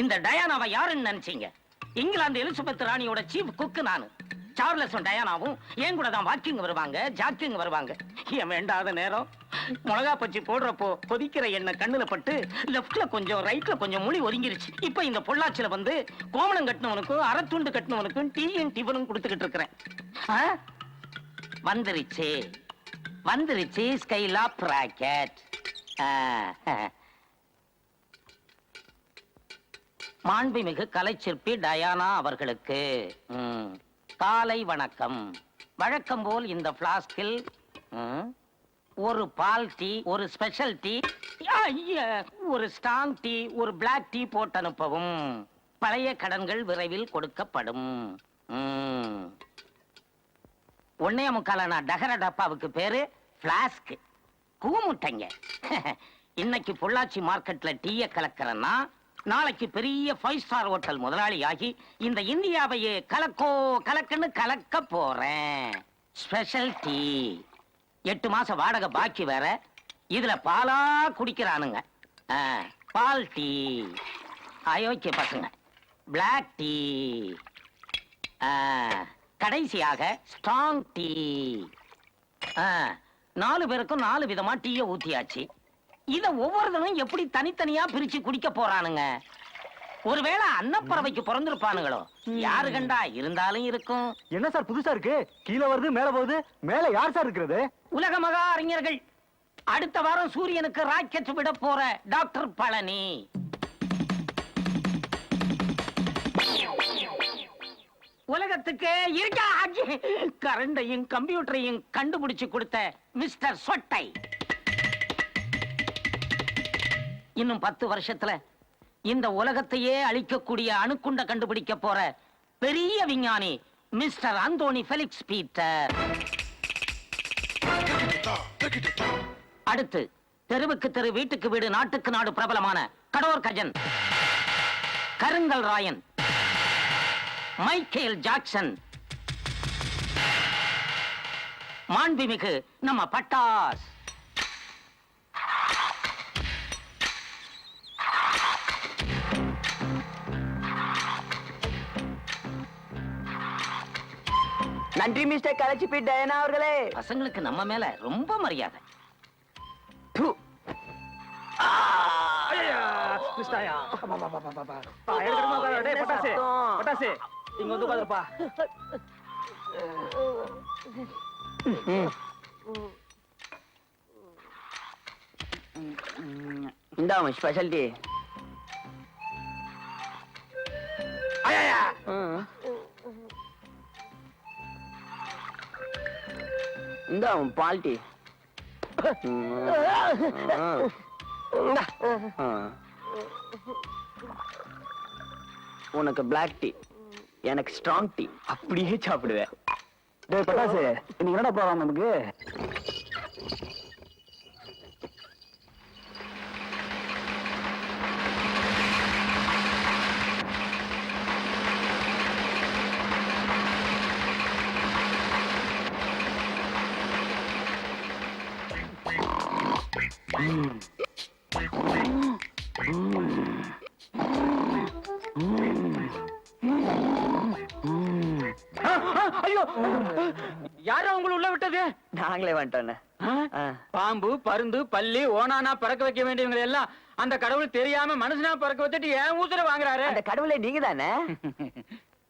இந்த டயானாவை யாருன்னு நினைச்சீங்க? இங்கிலாந்து எலிசபெத் ராணியோட சீஃப் குக்கு நானு. சார்லஸும் டயானாவும் என் கூட தான் வாக்கிங் வருவாங்க, ஜாக்கிங் வருவாங்க. என் வேண்டாத நேரம் மிளகா பச்சி போடுறப்போ கொதிக்கிற எண்ணெய் கண்ணுல பட்டு லெப்ட்ல கொஞ்சம் ரைட்ல கொஞ்சம் முடி ஒதுங்கிருச்சு. இப்ப இந்த பொள்ளாச்சியில வந்து கோமணம் கட்டினவனுக்கும் அரைத்துண்டு கட்டினவனுக்கும் டீயும் டிஃபனும் கொடுத்துக்கிட்டு இருக்கிறேன். வந்துருச்சு வந்துருச்சு ஸ்கைலா பிராக்கெட். மாண்புமிகு கலைச்சிற்பி டயானா அவர்களுக்கு காலை வணக்கம். வழக்கம் போல் இந்த பிளாஸ்கில் ஒரு பால் டீ, ஒரு ஸ்பெஷல் டீ, ஒரு ஸ்ட்ராங் டீ, ஒரு பிளாக் டீ போட்டு அனுப்பவும். பழைய கடன்கள் விரைவில் கொடுக்கப்படும். 1.25 டகர டப்பாவுக்கு பேரு பிளாஸ்க். கூமுட்டைங்க. இன்னைக்கு பொள்ளாச்சி மார்க்கெட்ல டீய கலக்கிறன்னா நாளைக்கு பெரிய 5 ஸ்டார் ஹோட்டல் முதலாளி ஆகி இந்த இந்தியாவையே கலக்கோ கலக்குன்னு கலக்க போறேன். Special tea. 8 மாச வாடகை பாக்கி வேற. இதுல பாலா குடிக்கிறானுங்க. பால் டீ. அயோக்கிய பசங்க. Black tea. கடைசியாக ஸ்ட்ராங் டீ. 4 பேருக்கும் 4 விதமா டீய ஊத்தியாச்சு. இத ஒவ்வொருத்தனும் எப்படி தனித்தனியா பிரிச்சு குடிக்க போறானுங்க? ஒருவேளை அன்னப்பறவைக்கு பிறந்திருப்பானுங்களோ? யாரு கண்டா? இருந்தாலும் இருக்கும். என்ன சார் புதுசா இருக்கு? கீழே வருது மேல போகுது. மேல யார் சார் இருக்கிறது? உலக மகா அறிஞர்கள். அடுத்த வாரம் சூரியனுக்கு ராக்கெட் விட போற டாக்டர் பழனி. உலகத்துக்கு இருக்கா கரண்டையும் கம்ப்யூட்டரையும் கண்டுபிடிச்சு கொடுத்த மிஸ்டர் சொட்டை. இன்னும் 10 வருஷத்துல இந்த உலகத்தையே அழிக்கக்கூடிய அணுக்குண்ட கண்டுபிடிக்க போற பெரிய விஞ்ஞானி மிஸ்டர் அந்தோனி ஃபெலிக்ஸ் பீட்டர். அடுத்து தெருவுக்கு தெரு வீட்டுக்கு வீடு நாட்டுக்கு நாடு பிரபலமான கடோர் கஜன், கருங்கல் ராயன், மைக்கேல் ஜாக்சன், மாண்புமிகு நம்ம பட்டாஸ். நன்றி மிஸ்டர் கலைச்சிபி டயானா அவர்களே. பசங்களுக்கு நம்ம மேல ரொம்ப மரியாதை. இங்க வந்து உட்காருப்பா. இந்த ஸ்பெஷல் டீ. இந்த பால் டீ. உனக்கு பிளாக் டீ, எனக்கு ஸ்ட்ராங் டீ. அப்படியே சாப்பிடுவேன். பட்டாசு இன்னைக்கு என்னடா போறான் நமக்கு? ஐயோ, யாரும் உங்களை உள்ள விட்டது? நாங்களே வந்துட்டோம். பாம்பு, பருந்து, பல்லி, ஓனானா பறக்க வைக்க வேண்டியவங்க எல்லாம் அந்த கடவுள் தெரியாம மனுஷனா பறக்க வச்சுட்டு ஏன் ஊசர வாங்குறாரு? அந்த கடவுளே நீங்க தானே?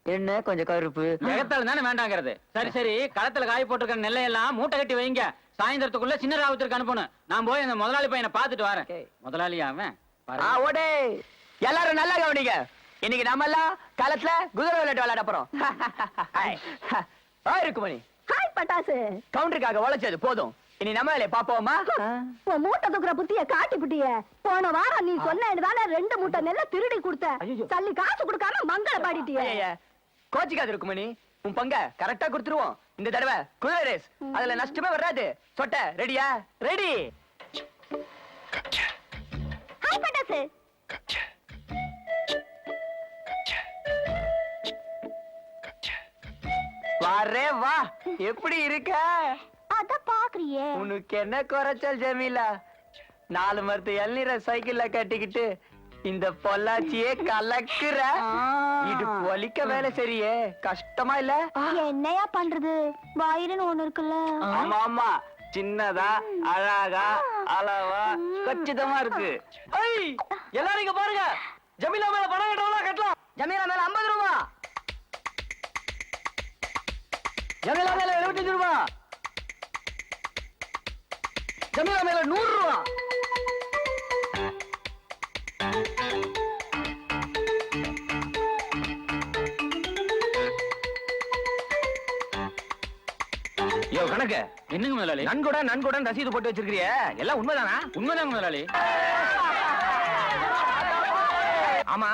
என்ன கொஞ்சம் கருப்பு ஜெகத்தால தானே வேண்டாங்கிறது. சரி சரி, களத்துல காய போட்டிருக்க நெல்லையெல்லாம் மூட்டை கட்டி வைங்க. சாயந்தரத்துக்குள்ள சின்ன ராவத்திற்கு அனுப்பணும். நான் போய் அந்த முதலாளி பையனை பாத்துட்டு வரேன். முதலாளி அவன் ஓடே. எல்லாரும் நல்லா கவனிங்க. இன்னைக்கு நம்ம எல்லாம் களத்துல குதிரை விளையாட்டு விளையாட போறோம். இருக்குமணி. ஹாய் பட்டாசு. கவுண்டருக்காக உழைச்சது போதும். இனி நம்ம வேலையை பாப்போமா? உன் மூட்டை தூக்குற புத்திய காட்டி புட்டிய. போன வாரம் நீ சொன்னதால 2 மூட்டை நெல்ல திருடி கொடுத்த. சல்லி காசு கொடுக்காம மங்கள பாடிட்டிய. கோச்சிக்காது இருக்குமணி. உன் பங்க கரெக்டா கொடுத்துருவோம். இந்த தடவை குதிரை ரேஸ். அதுல நஷ்டமே வராது. சொட்ட ரெடியா? ரெடி. ஹாய் பட்டாசு. வாரே வா. எப்படி இருக்க? அத பாக்குறியே. உனக்கு என்ன குறைச்சல் ஜமீலா? 4 மரத்து இளநீரை சைக்கிள்ல கட்டிக்கிட்டு இந்த பொள்ளாச்சியே கலக்குற இது வலிக்க வேலை சரியே கஷ்டமா இல்ல என்னையா பண்றது வயிறுன்னு ஒண்ணு இருக்குல்ல ஆமா ஆமா சின்னதா அழகா அளவா கச்சிதமா இருக்கு எல்லாரும் இங்க பாருங்க ஜமீலா மேல பணம் கட்டலாம் கட்டலாம் ஜமீலா மேல 50 ரூபா ஜமீலா மேல 75 ரூபா ஜமீலா மேல 100 ரூபா யோ கணக்கு என்னங்க முதலாளி நன்கொடன் ரசீது போட்டு வச்சிருக்கிறிய எல்லாம் உண்மைதானா உண்மைதாங்க முதலாளி. ஆமா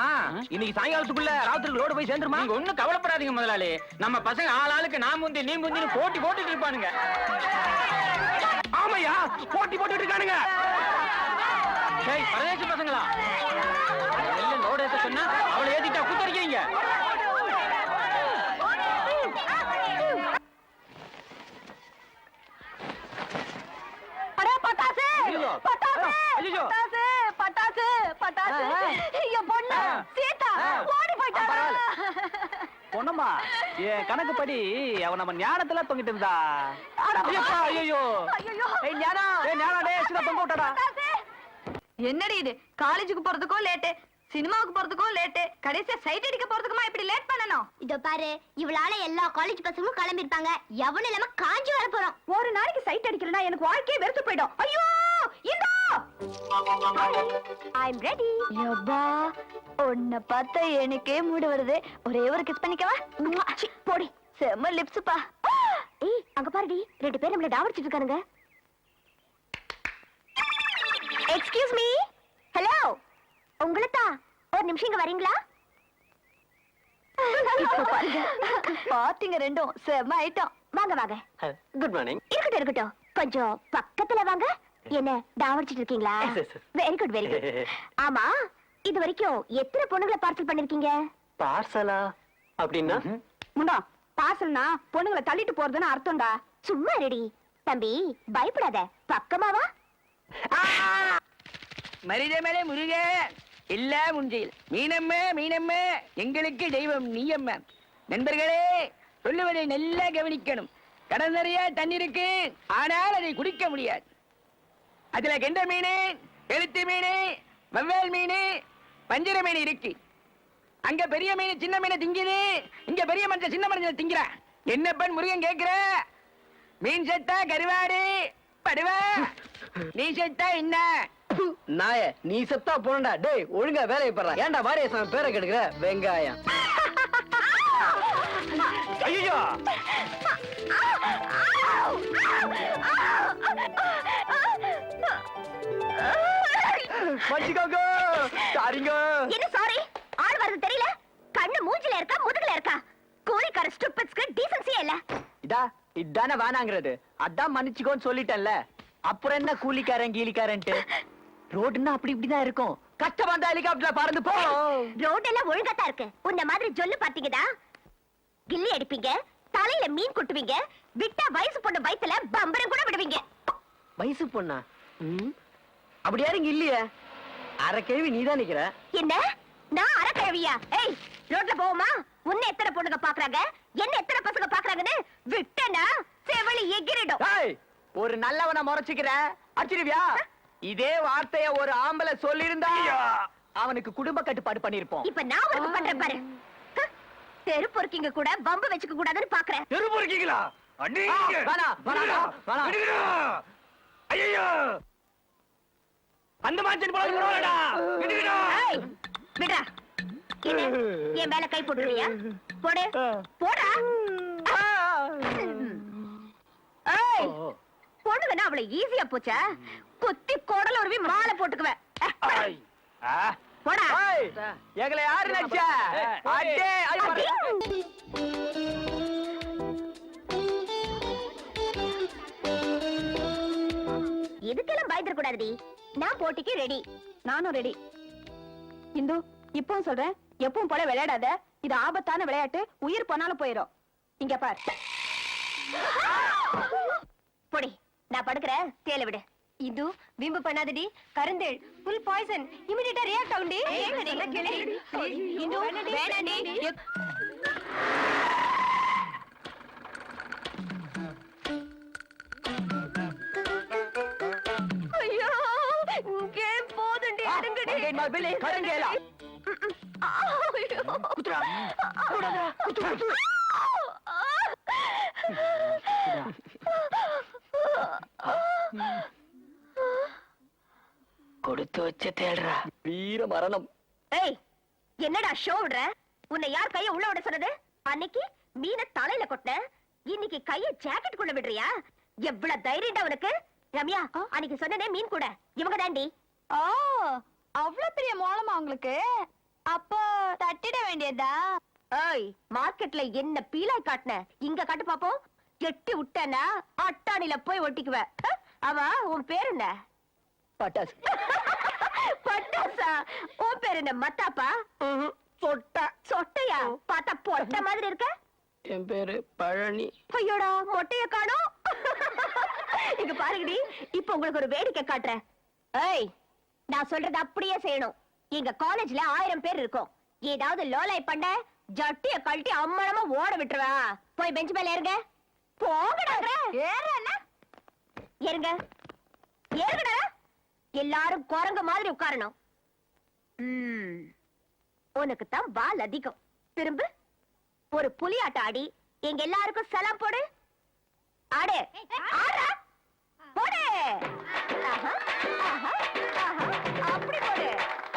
இன்னைக்கு சாயங்காலத்துக்குள்ள ராத்திரி லோடு போய் சேர்ந்துருமா நீங்க ஒண்ணும் கவலைப்படாதீங்க முதலாளி. நம்ம பசங்க ஆளாளுக்கு நான் முந்தி நீ முந்தின்னு போட்டி போட்டுட்டு இருப்பானுங்க. ஆமையா போட்டி போட்டுட்டு இருக்கானுங்க டேய் பரதேசி பசங்களா, வெளில லோடு ஏத்த சொன்னா அவளை ஏத்திட்டா குத்தரிக்கிறீங்க. அடே பட்டாசு ஐயோ. பட்டாசு ஐயோ. பட்டாசு பட்டாசு பட்டாசு என் பொண்ணு சீதா ஓடி போயிட்டா பொண்ணம்மா என் கணக்குப்படி அவன் நம்ம ஞானத்துல தொங்கிட்டு இருந்தா ஐயோ ஐயோ தொங்க விட்டடா என்னடி இது காலேஜுக்கு போறதுக்கோ லேட்டு சினிமாவுக்கு போறதுக்கோ லேட்டு கடைசியா சைட் அடிக்க போறதுக்குமா இப்படி லேட் பண்ணணும் இதோ பாரு இவளால எல்லா காலேஜ் பசங்களும் கிளம்பிருப்பாங்க எவனும் இல்லாம காஞ்சி வர போறோம் ஒரு நாளைக்கு சைட் அடிக்கலனா எனக்கு வாழ்க்கையே வெறுத்து போயிடும் ஐயோ இதோ ஐ அம் ரெடி யப்பா உன்னை பார்த்தா எனக்கே மூடு வருது ஒரே ஒரு கிஸ் பண்ணிக்கவா சி, போடி செம்ம லிப்ஸ்ப்பா ஏய் அங்க பாருடி 2 பேர் நம்மள டாவடிச்சிட்டு இருக்கானுங்க எக்ஸ்கியூஸ் மீ ஹலோ உங்களதா ஒரு நிமிஷம் இங்க வரீங்களா பாத்தீங்க ரெண்டும் செம்ம ஐட்டம் வாங்க வாங்க குட் மார்னிங். இருக்கட்டும் இருக்கட்டும் கொஞ்சம் பக்கத்துல வாங்க என்ன டாவடிச்சிட்டு இருக்கீங்களா வெரி குட் வெரி குட் ஆமா இது வரைக்கும் எத்தனை பொண்ணுங்களை பார்சல் பண்ணிருக்கீங்க பார்சலா அப்படின்னா முண்டா பார்சல்னா பொண்ணுங்களை தள்ளிட்டு போறதுன்னு அர்த்தம்டா சும்மா ரெடி தம்பி பயப்படாத பக்கமா வா மரித மேலே முருக எல்லா முஞ்சில் மீனம்மே எங்களுக்கு தெய்வம் நீயம்மா நண்பர்களே சொல்லுவதை நல்லா கவனிக்கணும் கடல் நிறைய தண்ணி இருக்கு ஆனால் அதை குடிக்க முடியாது அதுல கெண்ட மீன் எழுத்து மீன் வவ்வால் மீன் பஞ்சர மீன் இருக்கு அங்க பெரிய மீன் சின்ன மீனை திங்குது இங்க பெரிய மனுஷன் சின்ன மனுஷன் திங்கிற என்ன பெண் முருகன் கேக்குற மீன் செத்தா கருவாடு படுவா நீ செத்தா என்ன நாய நீ செத்தா போனடா டேய் ஒழுங்கா வேலையை பாரு ஏன்டா வாரியசாமி பேரை கெடுக்கிற வெங்காயம் ஐயோ மன்னிச்சுக்கோங்க சாரிங்க என்ன சாரி ஆள் வருது தெரியல கண்ணு மூஞ்சில இருக்கா முதுகுல இருக்கா கோழிக்கார ஸ்டூபிட்ஸ்க்கு டீசன்சியே இல்ல இதானே வேணாங்கிறது அதான் மன்னிச்சுக்கோன்னு சொல்லிட்டேன்ல அப்புறம் என்ன கூலிக்காரன் கீலிக்காரன்ட்டு ரோடுன்னா அப்படி இப்படிதான் இருக்கும் கஷ்டம் வந்தா ஹெலிகாப்டர்ல பறந்து போ ரோட் எல்லாம் ஒழுங்காத்தான் இருக்கு உன்ன மாதிரி ஜொல்லு பாத்தீங்கடா கில்லி அடிப்பீங்க தலையில மீன் கொட்டுவீங்க விட்டா வயசு பொண்ணு வயித்துல பம்பரம் கூட விடுவீங்க வயசு பொண்ணா அப்படி யாரும் இல்லையே அரை கேள்வி நீதான் நிக்கிற என்ன நான் அறக்கழவியா ஏய் ரோட்ல போவோமா உன்னை எத்தனை பொண்ணுங்க பாக்குறாங்க என்ன எத்தனை பசங்க பாக்குறாங்கன்னு விட்டனா செவளி எகிரிடும் ஏய், ஒரு நல்லவனை முறைச்சுக்கிற அடிச்சிருவியா இதே வார்த்தைய ஒரு ஆம்பளை சொல்லிருந்தா அவனுக்கு குடும்ப கட்டுப்பாடு பண்ணிருப்போம் இப்ப நான் உனக்கு பண்றேன் பாரு தெரு பொறுக்கிங்க கூட பம்பு வச்சுக்க கூடாதுன்னு பாக்குறேன் தெரு பொறுக்கீங்களா ஐயோ அந்த மாச்சன் போடா ஏய், விடுடா என்ன என் மேல கை போட்டுருவியா போடு போடா ஏய் பொண்ணுங்கன்னா அவ்வளவு ஈஸியா போச்சா குத்தி குடல உருவி மாலை போட்டுக்குவேன் போடா எங்களை யாரு நினைச்சா அடே இதுக்கெல்லாம் பயந்துட கூடாதுடி நான் போட்டிக்கு ரெடி நானும் ரெடி இந்து இப்பவும் சொல்றேன் எப்பவும் போல விளையாடாத இது ஆபத்தான விளையாட்டு உயிர் போனாலும் போயிடும் இங்க பார் பொடி நான் படுக்கிறேன் தேல விடு இது வீம்பு பண்ணாதடி கருந்தேள் ஃபுல் பாய்சன் இமிடியேட்டா ரியாக்ட் ஆகும்டி இது வேணாடி ஐயோ இங்கே போதுண்டி அடங்கடி கருங்கேலா குத்துடா குத்து கொடுத்து வச்ச தேடுறா வீர மரணம். ஏய் என்னடா ஷோ விடுற? உன்னை யார் கைய உள்ள விட சொன்னது? அன்னைக்கு மீனை தலையில கொட்ட, இன்னைக்கு கைய ஜாக்கெட் குள்ள விடுறியா? எவ்வளவு தைரியம்டா உனக்கு? ரம்யா, அன்னைக்கு சொன்னனே மீன் கூட இவங்க தாண்டி. ஓ, அவ்வளவு பெரிய மோளமா உங்களுக்கு? அப்போ தட்டிட வேண்டியதா? ஏய், மார்க்கெட்ல என்ன பீலாய் காட்டுன? இங்க காட்டு பாப்போம். எட்டி விட்டனா அட்டாணில போய் ஒட்டிக்குவ. அவ உன் பேர் என்ன? பட்டாசு. பட்டாசா? உன் பேர் என்ன? மத்தாப்பா? சொட்டா. சொட்டையா? பார்த்தா பொட்ட மாதிரி இருக்க. என் பேரு பழனி. ஐயோடா, மொட்டைய காணோம். இங்க பாருங்கடி, இப்ப உங்களுக்கு ஒரு வேடிக்கை காட்டுறேன். ஏய், நான் சொல்றது அப்படியே செய்யணும். எங்க காலேஜ்ல 1000 பேர் இருக்கோம். ஏதாவது லோலாய் பண்ண ஜட்டிய கழட்டி அம்மனமா ஓட விட்டுருவா. போய் பெஞ்ச் மேல ஏறுங்க. போங்கடா. ஏறல. ஏறுங்க. ஏறுங்கடா. எல்லாரும் குரங்கு மாதிரி உட்காரணும். உனக்கு தான் பால் அதிகம். திரும்ப ஒரு புலியாட்டம் ஆடி எங்க எல்லாருக்கும் சலாம் போடு. ஆடு. ஆடா. போடு. ஆஹா, ஆஹா, ஆஹா. அப்படி போடு.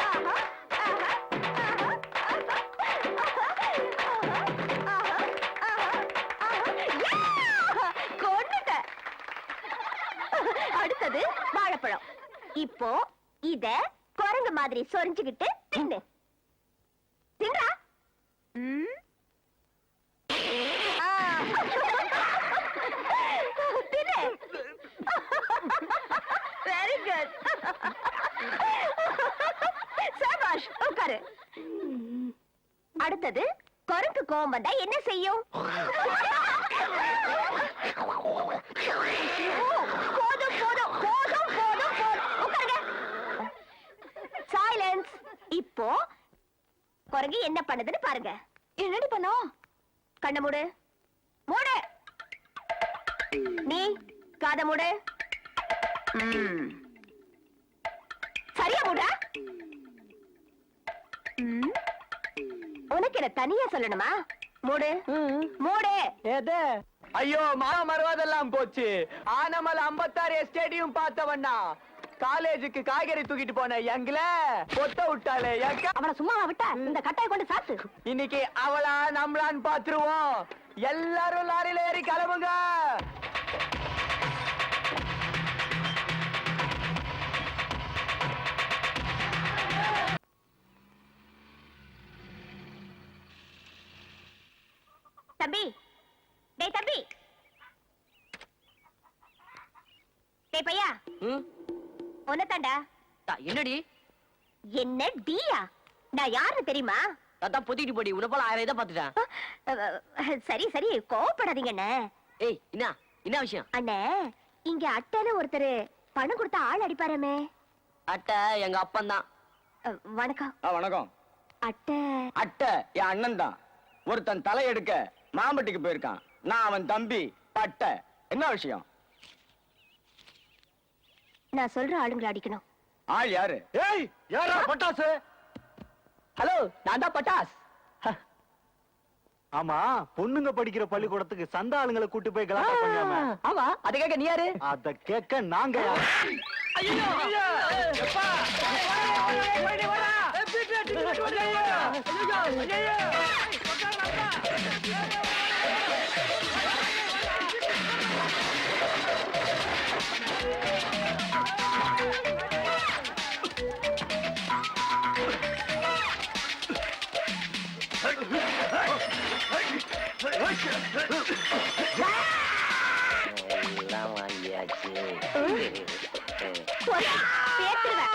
ஆஹா, ஆஹா, ஆஹா, ஆஹா, ஆஹா. கொன்னுட்ட. அடுத்தது வாழைப்பழம். இப்போ இத குரங்கு மாதிரி சொரிஞ்சுக்கிட்டு தின்னு. தின்றா. Very good. சபாஷ், உட்காரு. அடுத்தது குரங்கு கோவம் வந்தா என்ன செய்யும்? போதும் போதும் போதும் போதும் போதும். உட்காருங்க. சைலன்ஸ். இப்போ குரங்கு என்ன பண்ணுதுன்னு பாருங்க. என்னடி பண்ணோம்? கண்ண மூடு. மூடு. நீ காத மூடு. சரியா மூடா? உனக்கு என்ன தனியா சொல்லணுமா? மூடு. மூடு. ஏதே ஐயோ, மாமா மறுவாதெல்லாம் போச்சு. ஆனமல் 56 ஸ்டேடியம் பார்த்தவண்ணா காலேஜுக்கு காய்கறி தூக்கிட்டு போன எங்கள பொத்த விட்டாலே. அவனை சும்மாவா விட்டா? இந்த கட்டையை கொண்டு சாத்து. இன்னைக்கு அவளா நம்மளான்னு பாத்துருவோம். எல்லாரும் லாரியில ஏறி கிளம்புங்க. தம்பி, டேய் தம்பி, டேய் பையா, ஒன்னதாண்டா. என்னடி? என்ன டியா? நான் யாருன்னு தெரியுமா? அதான் பொத்திட்டு போடி. உன போல 1000 இதை பாத்துட்டேன். சரி சரி, கோவப்படாதீங்க அண்ணே. ஏய், என்ன விஷயம்? அண்ணே, இங்க அட்டைன்னு ஒருத்தர் பணம் கொடுத்தா ஆள் அடிப்பாரமே. அட்டை எங்க அப்பன் தான். வணக்கம். வணக்கம். அட்டை அட்டை என் அண்ணன் தான். ஒருத்தன் தலை எடுக்க மாம்பட்டிக்கு போயிருக்கான். நான் அவன் தம்பி பட்டை. என்ன விஷயம்? நான் சொல்ற ஆளுங்களை அடிக்கணும். ஆள் யாரு? ஏய், யாரா பட்டாசு? ஹலோ, நான் தான் பட்டாஸ். ஆமா, பொண்ணுங்க படிக்கிற பள்ளிக்கூடத்துக்கு சந்த ஆளுங்களை கூட்டி போய் கலாட்டா பண்ணாம. ஆமா, அத கேட்க நீ யாரு? அத கேட்க நாங்க யாரு? எல்லாம் வாங்கியாச்சு. பேத்துருவேன்.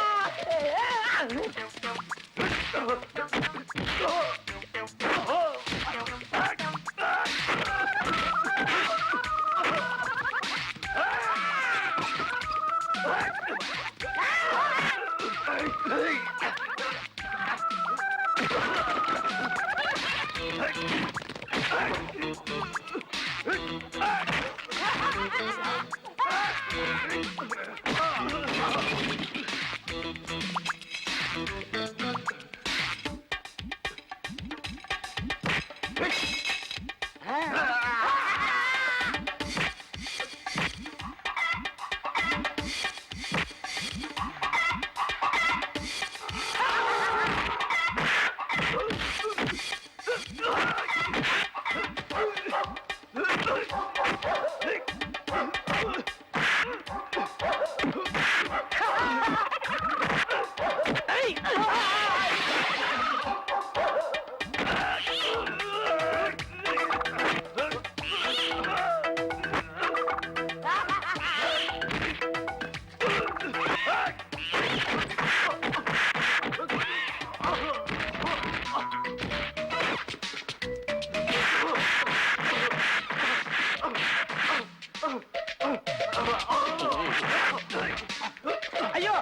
ஐயோ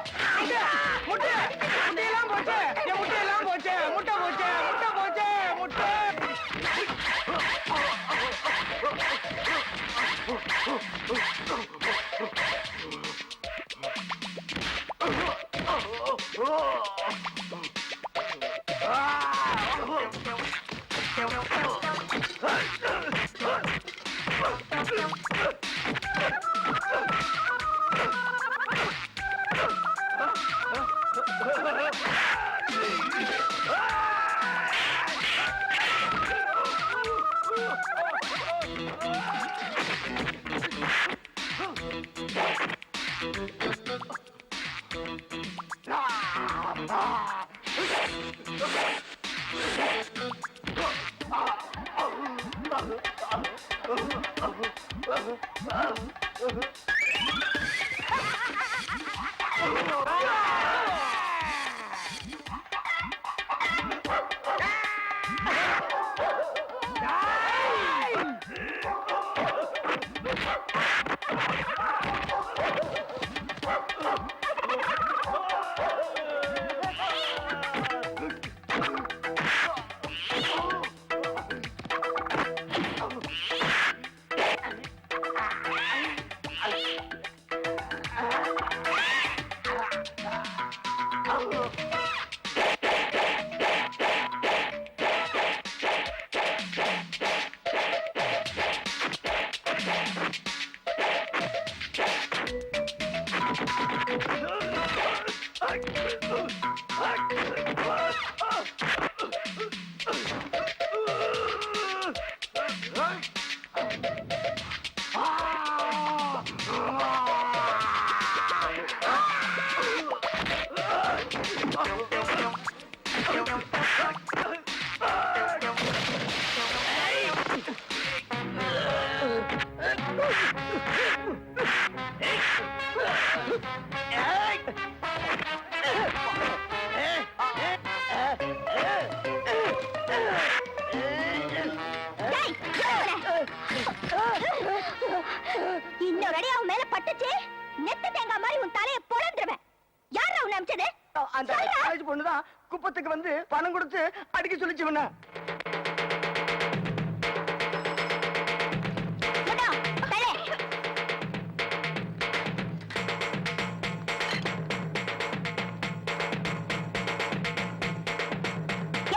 முட்டை முட்டையெல்லாம் போச்சு, என் முட்டையெல்லாம் போச்சு, முட்டை போச்சு, முட்டை போச்சு, முட்டை. இன்னொரு அடி அவன் மேல பட்டுச்சு, நெத்து தேங்காய் மாதிரி உன் தலையை பொழந்துருவேன். யாரா உன்னை அமிச்சது? அந்த காலேஜ் பொண்ணுதான் குப்பத்துக்கு வந்து பணம் கொடுத்து அடிக்க சொல்லிச்சு உன்ன. முட்டா, தலை.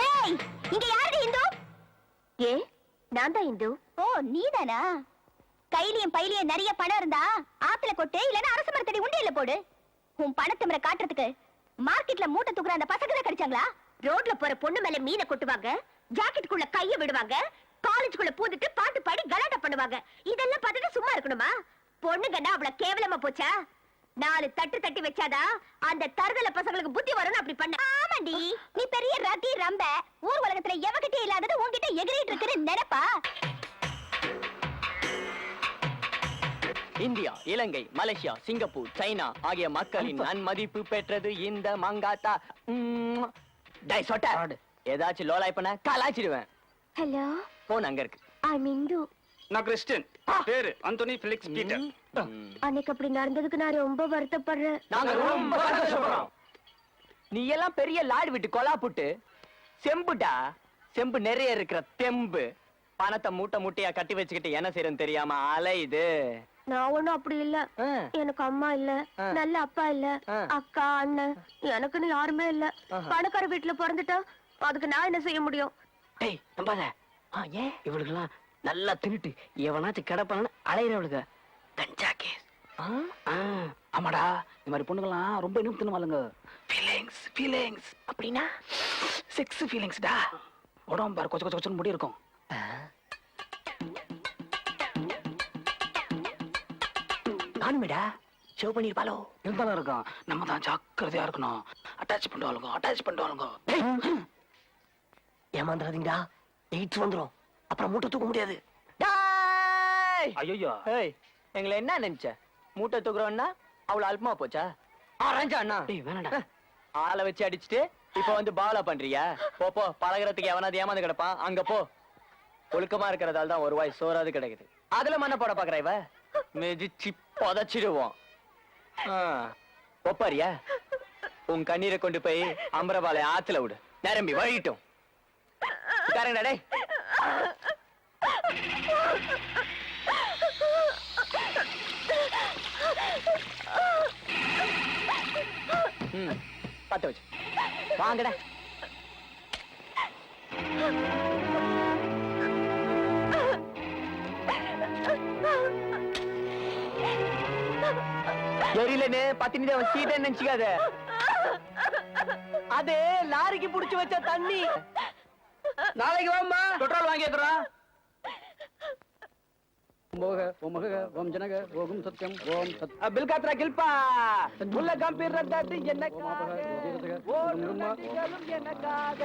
ஏய், இங்க யாரு இந்து? ஏ, நான் தான் இந்து. ஓ, நீதானா? கையிலயும் பையிலயும் நிறைய பணம் இருந்தா ஆத்துல கொட்டு, இல்லன்னா அரச மரத்தடி உண்டியல்ல போடு. உன் பணத்தை காட்டுறதுக்கு மார்க்கெட்ல மூட்டை தூக்குற அந்த பசங்க தான் கிடைச்சாங்களா? ரோட்ல போற பொண்ணு மேல மீனை கொட்டுவாங்க, ஜாக்கெட்டுக்குள்ள கைய விடுவாங்க, காலேஜுக்குள்ள பூந்துட்டு பாட்டு பாடி கலாட்டா பண்ணுவாங்க. இதெல்லாம் பார்த்துட்டு சும்மா இருக்கணுமா? பொண்ணுங்கன்னா அவ்வளவு கேவலமா போச்சா? 4 தட்டு தட்டி வச்சாதா அந்த தருதல பசங்களுக்கு புத்தி வரும்னு அப்படி பண்ண. ஆமாண்டி, நீ பெரிய ரத்தி ரம்ப, ஊர் உலகத்துல எவகிட்டே இல்லாதது உன்கிட்ட எகிரிட்டு இருக்குன்னு நினைப்பா? இந்தியா, இலங்கை, மலேசியா, சிங்கப்பூர், சைனா ஆகிய மக்களின் நன்மதிப்பு பெற்றது இந்த மங்காத்தா. டை சொட்ட, ஏதாச்சும் லோலாய் பண்ண கலாச்சிடுவேன். ஹலோ, போன் அங்க இருக்கு. ஐம் இந்து. நான் கிறிஸ்டியன். பேரு அந்தோனி ஃபெலிக்ஸ் பீட்டர். அன்னைக்கு அப்படி நடந்ததுக்கு நான் ரொம்ப வருத்தப்படுறேன். நாங்க ரொம்ப சந்தோஷப்படுறோம். நீ எல்லாம் பெரிய லாடு விட்டு கொலா புட்டு செம்புடா, செம்பு நிறைய இருக்கிற தெம்பு பணத்தை மூட்டை மூட்டையா கட்டி வச்சுக்கிட்டு என்ன செய்யறன்னு தெரியாம அலையுது. நான் ஒண்ணும் அப்படி இல்ல. ஆ. எனக்கு அம்மா இல்ல, நல்ல அப்பா இல்ல, ஆ. அக்கா அண்ணன் எனக்குன்னு யாருமே இல்ல. பணக்கார வீட்டுல பிறந்துட்டா அதுக்கு நான் என்ன செய்ய முடியும்? டேய் நம்பாத. ஏன் இவளுக்கெல்லாம் நல்லா திருட்டு எவனாச்சும் கிடப்பான்னு அலையிறவளுக்கு கஞ்சா கேஸ். ஆமாடா, இந்த மாதிரி பொண்ணுங்களாம் ரொம்ப இனிப்பு தின்னுவாளுங்க. ஃபீலிங்ஸ் அப்படின்னா செக்ஸ் ஃபீலிங்ஸ்டா. உடம்பு பாரு கொச்ச கொச்சன்னு முடி இருக்கும். நானுமேடா ஷோ பண்ணிருப்பாளோ இருந்தாலும் இருக்கும். நம்ம தான் ஜாக்கிரதையா இருக்கணும். அட்டாச் பண்ணுவாளுங்க. ஏமாந்துடாதீங்கடா, எயிட்ஸ் வந்துரும். அப்புறம் மூட்டை தூக்க முடியாது. டேய்! ஐயோ, ஏய், எங்களை என்ன நினைச்ச? மூட்டை தூக்குறோம்னா அவ்வளவு அல்பமா போச்சா? ஆரஞ்சா அண்ணா டேய் வேணாடா. ஆளை வச்சு அடிச்சுட்டு இப்ப வந்து பாலா பண்றியா? போ பழகிறதுக்கு எவனாவது ஏமாந்து கிடப்பான், அங்க போ. ஒழுக்கமா இருக்கிறதால தான் ஒரு வாய் சோறாது கிடைக்குது. அதுல மண்ணை போட பாக்குற இவ மிதிச்சு புதைச்சிடுவோம். ஒப்பாரியா? உன் கண்ணீரை கொண்டு போய் அம்பரபாலை ஆத்துல விடு, நிரம்பி வழிட்டும். உட்காருங்கடா டேய். பத்த வச்சு வாங்கடா. எரியிலன்னு பத்தினி அவன் சீட்டை நினைச்சுக்காத. அது லாரிக்கு புடிச்சு வச்ச தண்ணி. நாளைக்கு வாம்மா, பெட்ரோல் வாங்கி வைக்கிறோம். ஓம் ஜனக ஓம் சத்யம் ஓம் சத் பில் காத்ரா கில்பா உள்ள கம்பீர் ரத்தாத்து என்னக்காக ஓடும் நதிகளும் எனக்காக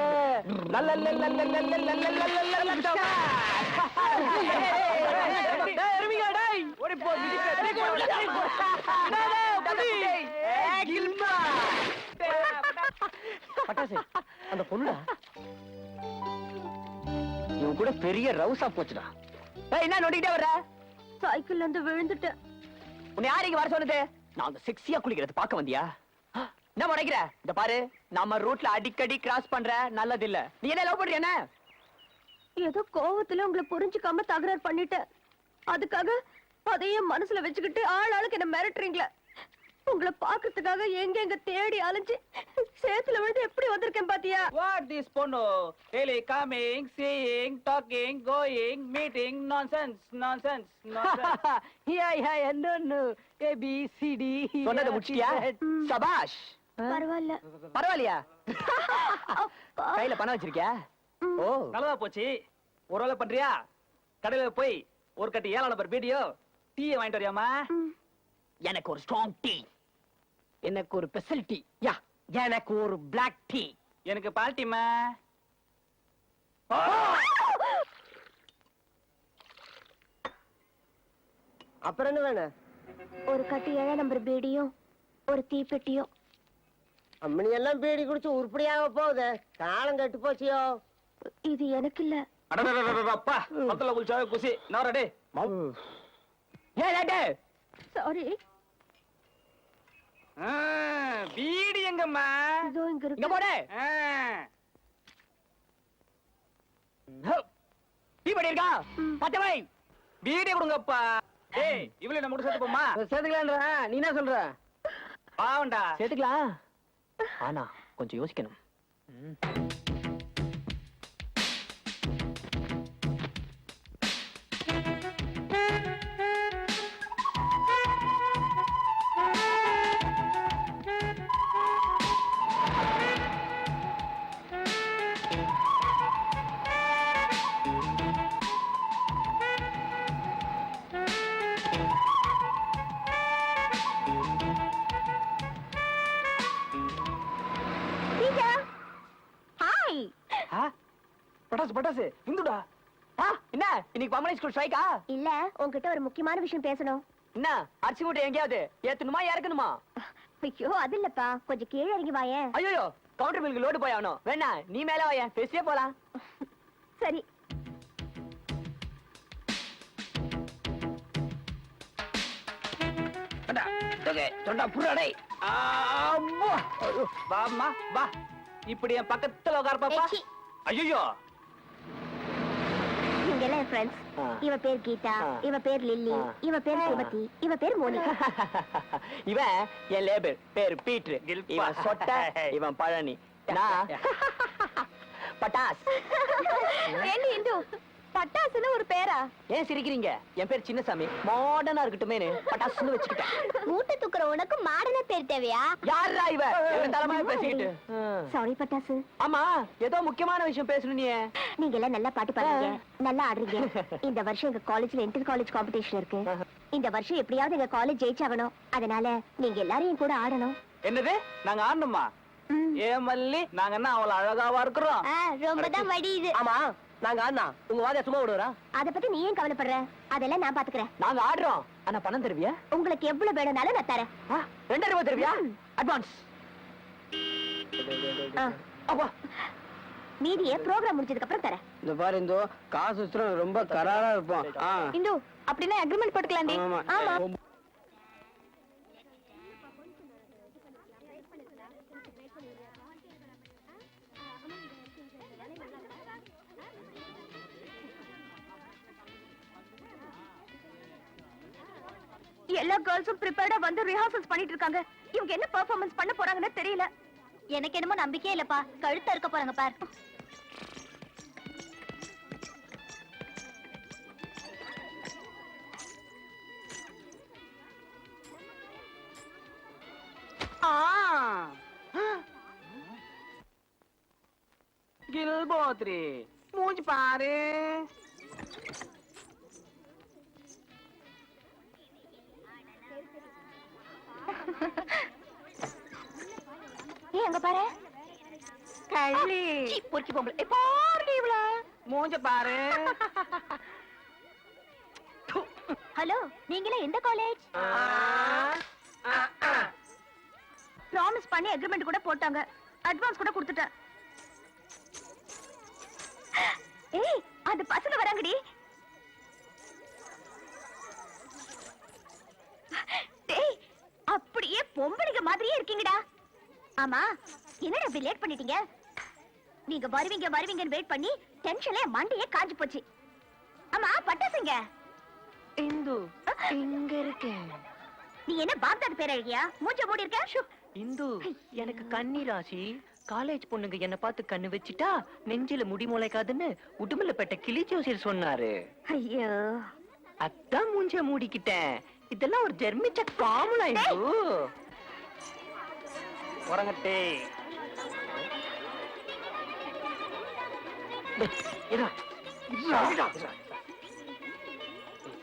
அந்த பொண்ணுடா இவன் கூட பெரிய ரவுசா போச்சுடா. என்ன நோண்டிக்கிட்டே வர்ற? சைக்கிள்ல இருந்து விழுந்துட்டேன். உன்னை யார் இங்க வர சொன்னது? நான் அந்த செக்ஸியா குளிக்கிறது பார்க்க வந்தியா? என்ன முறைக்கிற? இந்த பாரு, நம்ம ரூட்ல அடிக்கடி கிராஸ் பண்ற நல்லது இல்ல. நீ என்ன லவ் பண்ற? என்ன ஏதோ கோவத்துல உங்களை புரிஞ்சுக்காம தகராறு பண்ணிட்டேன். அதுக்காக அதையும் மனசுல வச்சுக்கிட்டு ஆளுக்கு என்ன மிரட்டுறீங்களே. உங்களை பாக்குறதுக்காக எங்க தேடி அலைஞ்சு சேத்துல விழுந்து எப்படி வந்திருக்கேன் பாத்தியா? What this பொண்ணு? Daily coming, seeing, talking, going, meeting, nonsense. சொன்னதை முடிச்சிட்டியா? சபாஷ். பரவாயில்ல. பரவாயில்லையா? கையில பணம் வச்சிருக்கியா? ஓ நல்லதா போச்சு. ஒரு வேலை பண்றியா? கடையில போய் ஒரு கட்டி 7 நம்பர் வீடியோ டீயை வாங்கிட்டு வரியாமா? எனக்கு ஒரு ஸ்ட்ராங் டீ. எனக்கு ஒரு ஸ்பெஷல் டீ. யா, எனக்கு ஒரு பிளாக் டீ. எனக்கு பால்ட்டிமா. அப்புறம் என்ன வேணும்? ஒரு கட்டி 7 நம்பர் பீடியும் ஒரு தீப்பெட்டியும். அம்மனி எல்லாம் பீடி குடிச்சு உருப்படியாக போகுது. காலம் கட்டு போச்சியோ. இது எனக்கு இல்ல. அப்பா மத்தல குளிச்சா குசி நாரடே. ஏடே சாரி. வீடு எங்கம்மா? இதோ இங்க இங்க இருக்கு. போடு. டீ படி இருக்கா? பத்த வை. வீடு கொடுங்கப்பா. டேய் இவளே நம்ம சேர்த்து போமா? சேர்த்துக்கலாம்ன்றா. நீ என்ன சொல்ற? பாவண்டா. சேர்த்துக்கலாம். ஆனா கொஞ்சம் யோசிக்கணும். ஹாய். பட்டாசு இந்துடா. என்ன இன்னைக்கு பம்பளை ஸ்கூல் ஸ்ட்ரைக்கா? இல்ல, உன்கிட்ட ஒரு முக்கியமான விஷயம் பேசணும். என்ன அரிசி மூட்டை எங்கேயாவது ஏத்தணுமா இறக்கணுமா? ஐயோ அது இல்லப்பா, கொஞ்சம் கீழே இறங்கி வாயேன். ஐயோ கவுண்டர் பில்லுக்கு லோடு போய் ஆகணும். வேணா நீ மேல வாயேன், பேசியே போலாம். சரி. சொன்னா புறாடே. வாம்மா வா. இப்படி என் பக்கத்துல உட்கார பாப்பா. ஏச்சி. ஐயோ இவங்க எல்லாம் என் ஃப்ரெண்ட்ஸ். ஆ. இவ பேர் கீதா, ஆ. இவ பேர் லில்லி, ஆ. இவ பேர் சுமதி, இவ பேர் மோனிகா. இவன் என் லேபர் பேர் பீட்ரு. கில்பா. இவன் சொட்ட, இவன் பழனி. நான் பட்டாஸ். என்ன இந்து பட்டாசுன்னு ஒரு பேரா? ஏன் சிரிக்கிறீங்க? என் பேர் சின்னசாமி. மாடர்னா இருக்கட்டுமேனு பட்டாசுன்னு வச்சுக்கிட்டேன். மூட்டை தூக்குற உனக்கு மாடன பேர் தேவையா? யாரா இவ? என் தலைமையா பேசிக்கிட்டு. சாரி பட்டாசு. ஆமா, ஏதோ முக்கியமான விஷயம் பேசணும் நீ. நீங்க எல்லாம் நல்லா பாட்டு பாடுறீங்க, நல்லா ஆடுறீங்க. இந்த வருஷம் எங்க காலேஜ்ல இன்டர் காலேஜ் காம்படிஷன் இருக்கு. இந்த வருஷம் எப்படியாவது எங்க காலேஜ் ஜெயிச்சாகணும். அதனால நீங்க எல்லாரும் என் கூட ஆடணும். என்னது நாங்க ஆடணுமா? ஏ மல்லி, நாங்க என்ன அவ்வளவு அழகாவா இருக்கிறோம்? ரொம்ப தான் வடியுது. ஆமா, நாங்க ஆடுனா உங்க வாதியா சும்மா விடுறா? அத பத்தி நீ ஏன் கவலைப்படுற? அதெல்லாம் நான் பாத்துக்கிறேன். நாங்க ஆடுறோம். ஆனா பணம் தருவியா? உங்களுக்கு எவ்வளவு வேணும்னாலும் நான் தரேன். 2000 ரூபாய் தருவியா? அட்வான்ஸ். அப்பா, மீதியை ப்ரோக்ராம் முடிஞ்சதுக்கு அப்புறம் தரேன். இந்த பாரு இந்தோ, காசு ரொம்ப கராரா இருப்போம். இந்து அப்படின்னா அக்ரிமெண்ட் போட்டுக்கலாம்டி. ஆமா. எல்லா கேர்ள்ஸும் ப்ரிப்பேர்டா வந்து ரிஹர்சல்ஸ் பண்ணிட்டு இருக்காங்க. இவங்க என்ன பெர்ஃபார்மன்ஸ் பண்ண போறாங்கன்னு தெரியல. எனக்கு என்னமோ நம்பிக்கையே இல்லப்பா. கழுத்த இருக்க போறாங்க பாரு. கில்போத்ரி மூஞ்சி பாரு. ஏய் அங்க பாரு. கள்ளி. பொறுக்கி பொம்பளை. ஏய் பாருடி இவள. மூஞ்ச பாரு. ஹலோ, நீங்களே எந்த காலேஜ்? ப்ராமிஸ் பண்ணி அக்ரிமெண்ட் கூட போட்டாங்க. அட்வான்ஸ் கூட கொடுத்துட்டேன். ஏய், அந்த பசங்க வராங்கடி. டேய், அப்படியே பொம்பளைங்க மாதிரியே இருக்கீங்கடா. ஆமா, என்னடா இப்படி லேட் பண்ணிட்டீங்க? நீங்க வருவீங்கன்னு வெயிட் பண்ணி டென்ஷன்ல மண்டையே காஞ்சு போச்சு. ஆமா, பட்டாசுங்க இந்து இங்க இருக்கேன். நீ என்ன பாக்தாத் பேர் அழகியா? மூஞ்ச மூடி இருக்க. இந்து, எனக்கு கன்னி ராசி. காலேஜ் பொண்ணுங்க என்ன பார்த்து கண்ணு வச்சிட்டா நெஞ்சில முடி முளைக்காதுன்னு உடுமலை பெட்ட கிளி ஜோசியர் சொன்னாரு. ஐயோ, அதான் மூஞ்ச மூடிக்கிட்டேன். இதெல்லாம் ஒரு ஜெர்மிச்ச ஃபார்முலா இந்து. உறங்கட்டே.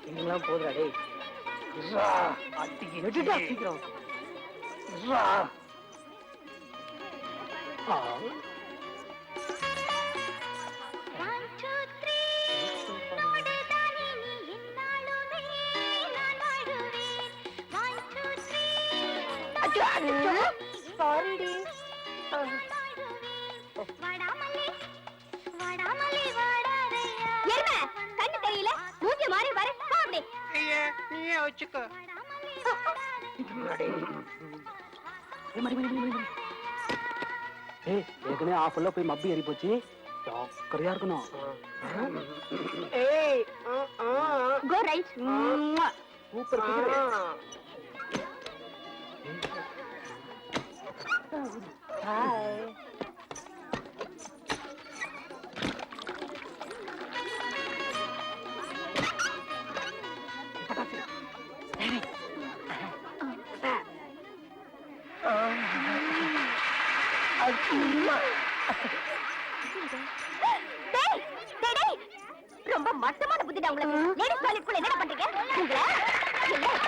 எங்கெல்லாம் போதுடா டேய். எடுடா சீக்கிரம். சாரிடி. என்ன கண்ணு தெரியல? மூஞ்சி மாறி வர பாப்பே. நீயே வச்சுக்கோ. ஏய், ஏற்கனவே ஆஃப்ல போய் மப்பி ஏறி போச்சு. ஜாக்கிரதையா இருக்கணும். ஏய், கோ ரைட். சூப்பர். ஹாய். டேய், டேய், டேய். ரொம்ப மட்டமான புத்திடா உங்களுக்கு. லேடிஸ் டாய்லெட்குள்ள என்ன பண்றீங்க? உங்களை எல்லாம்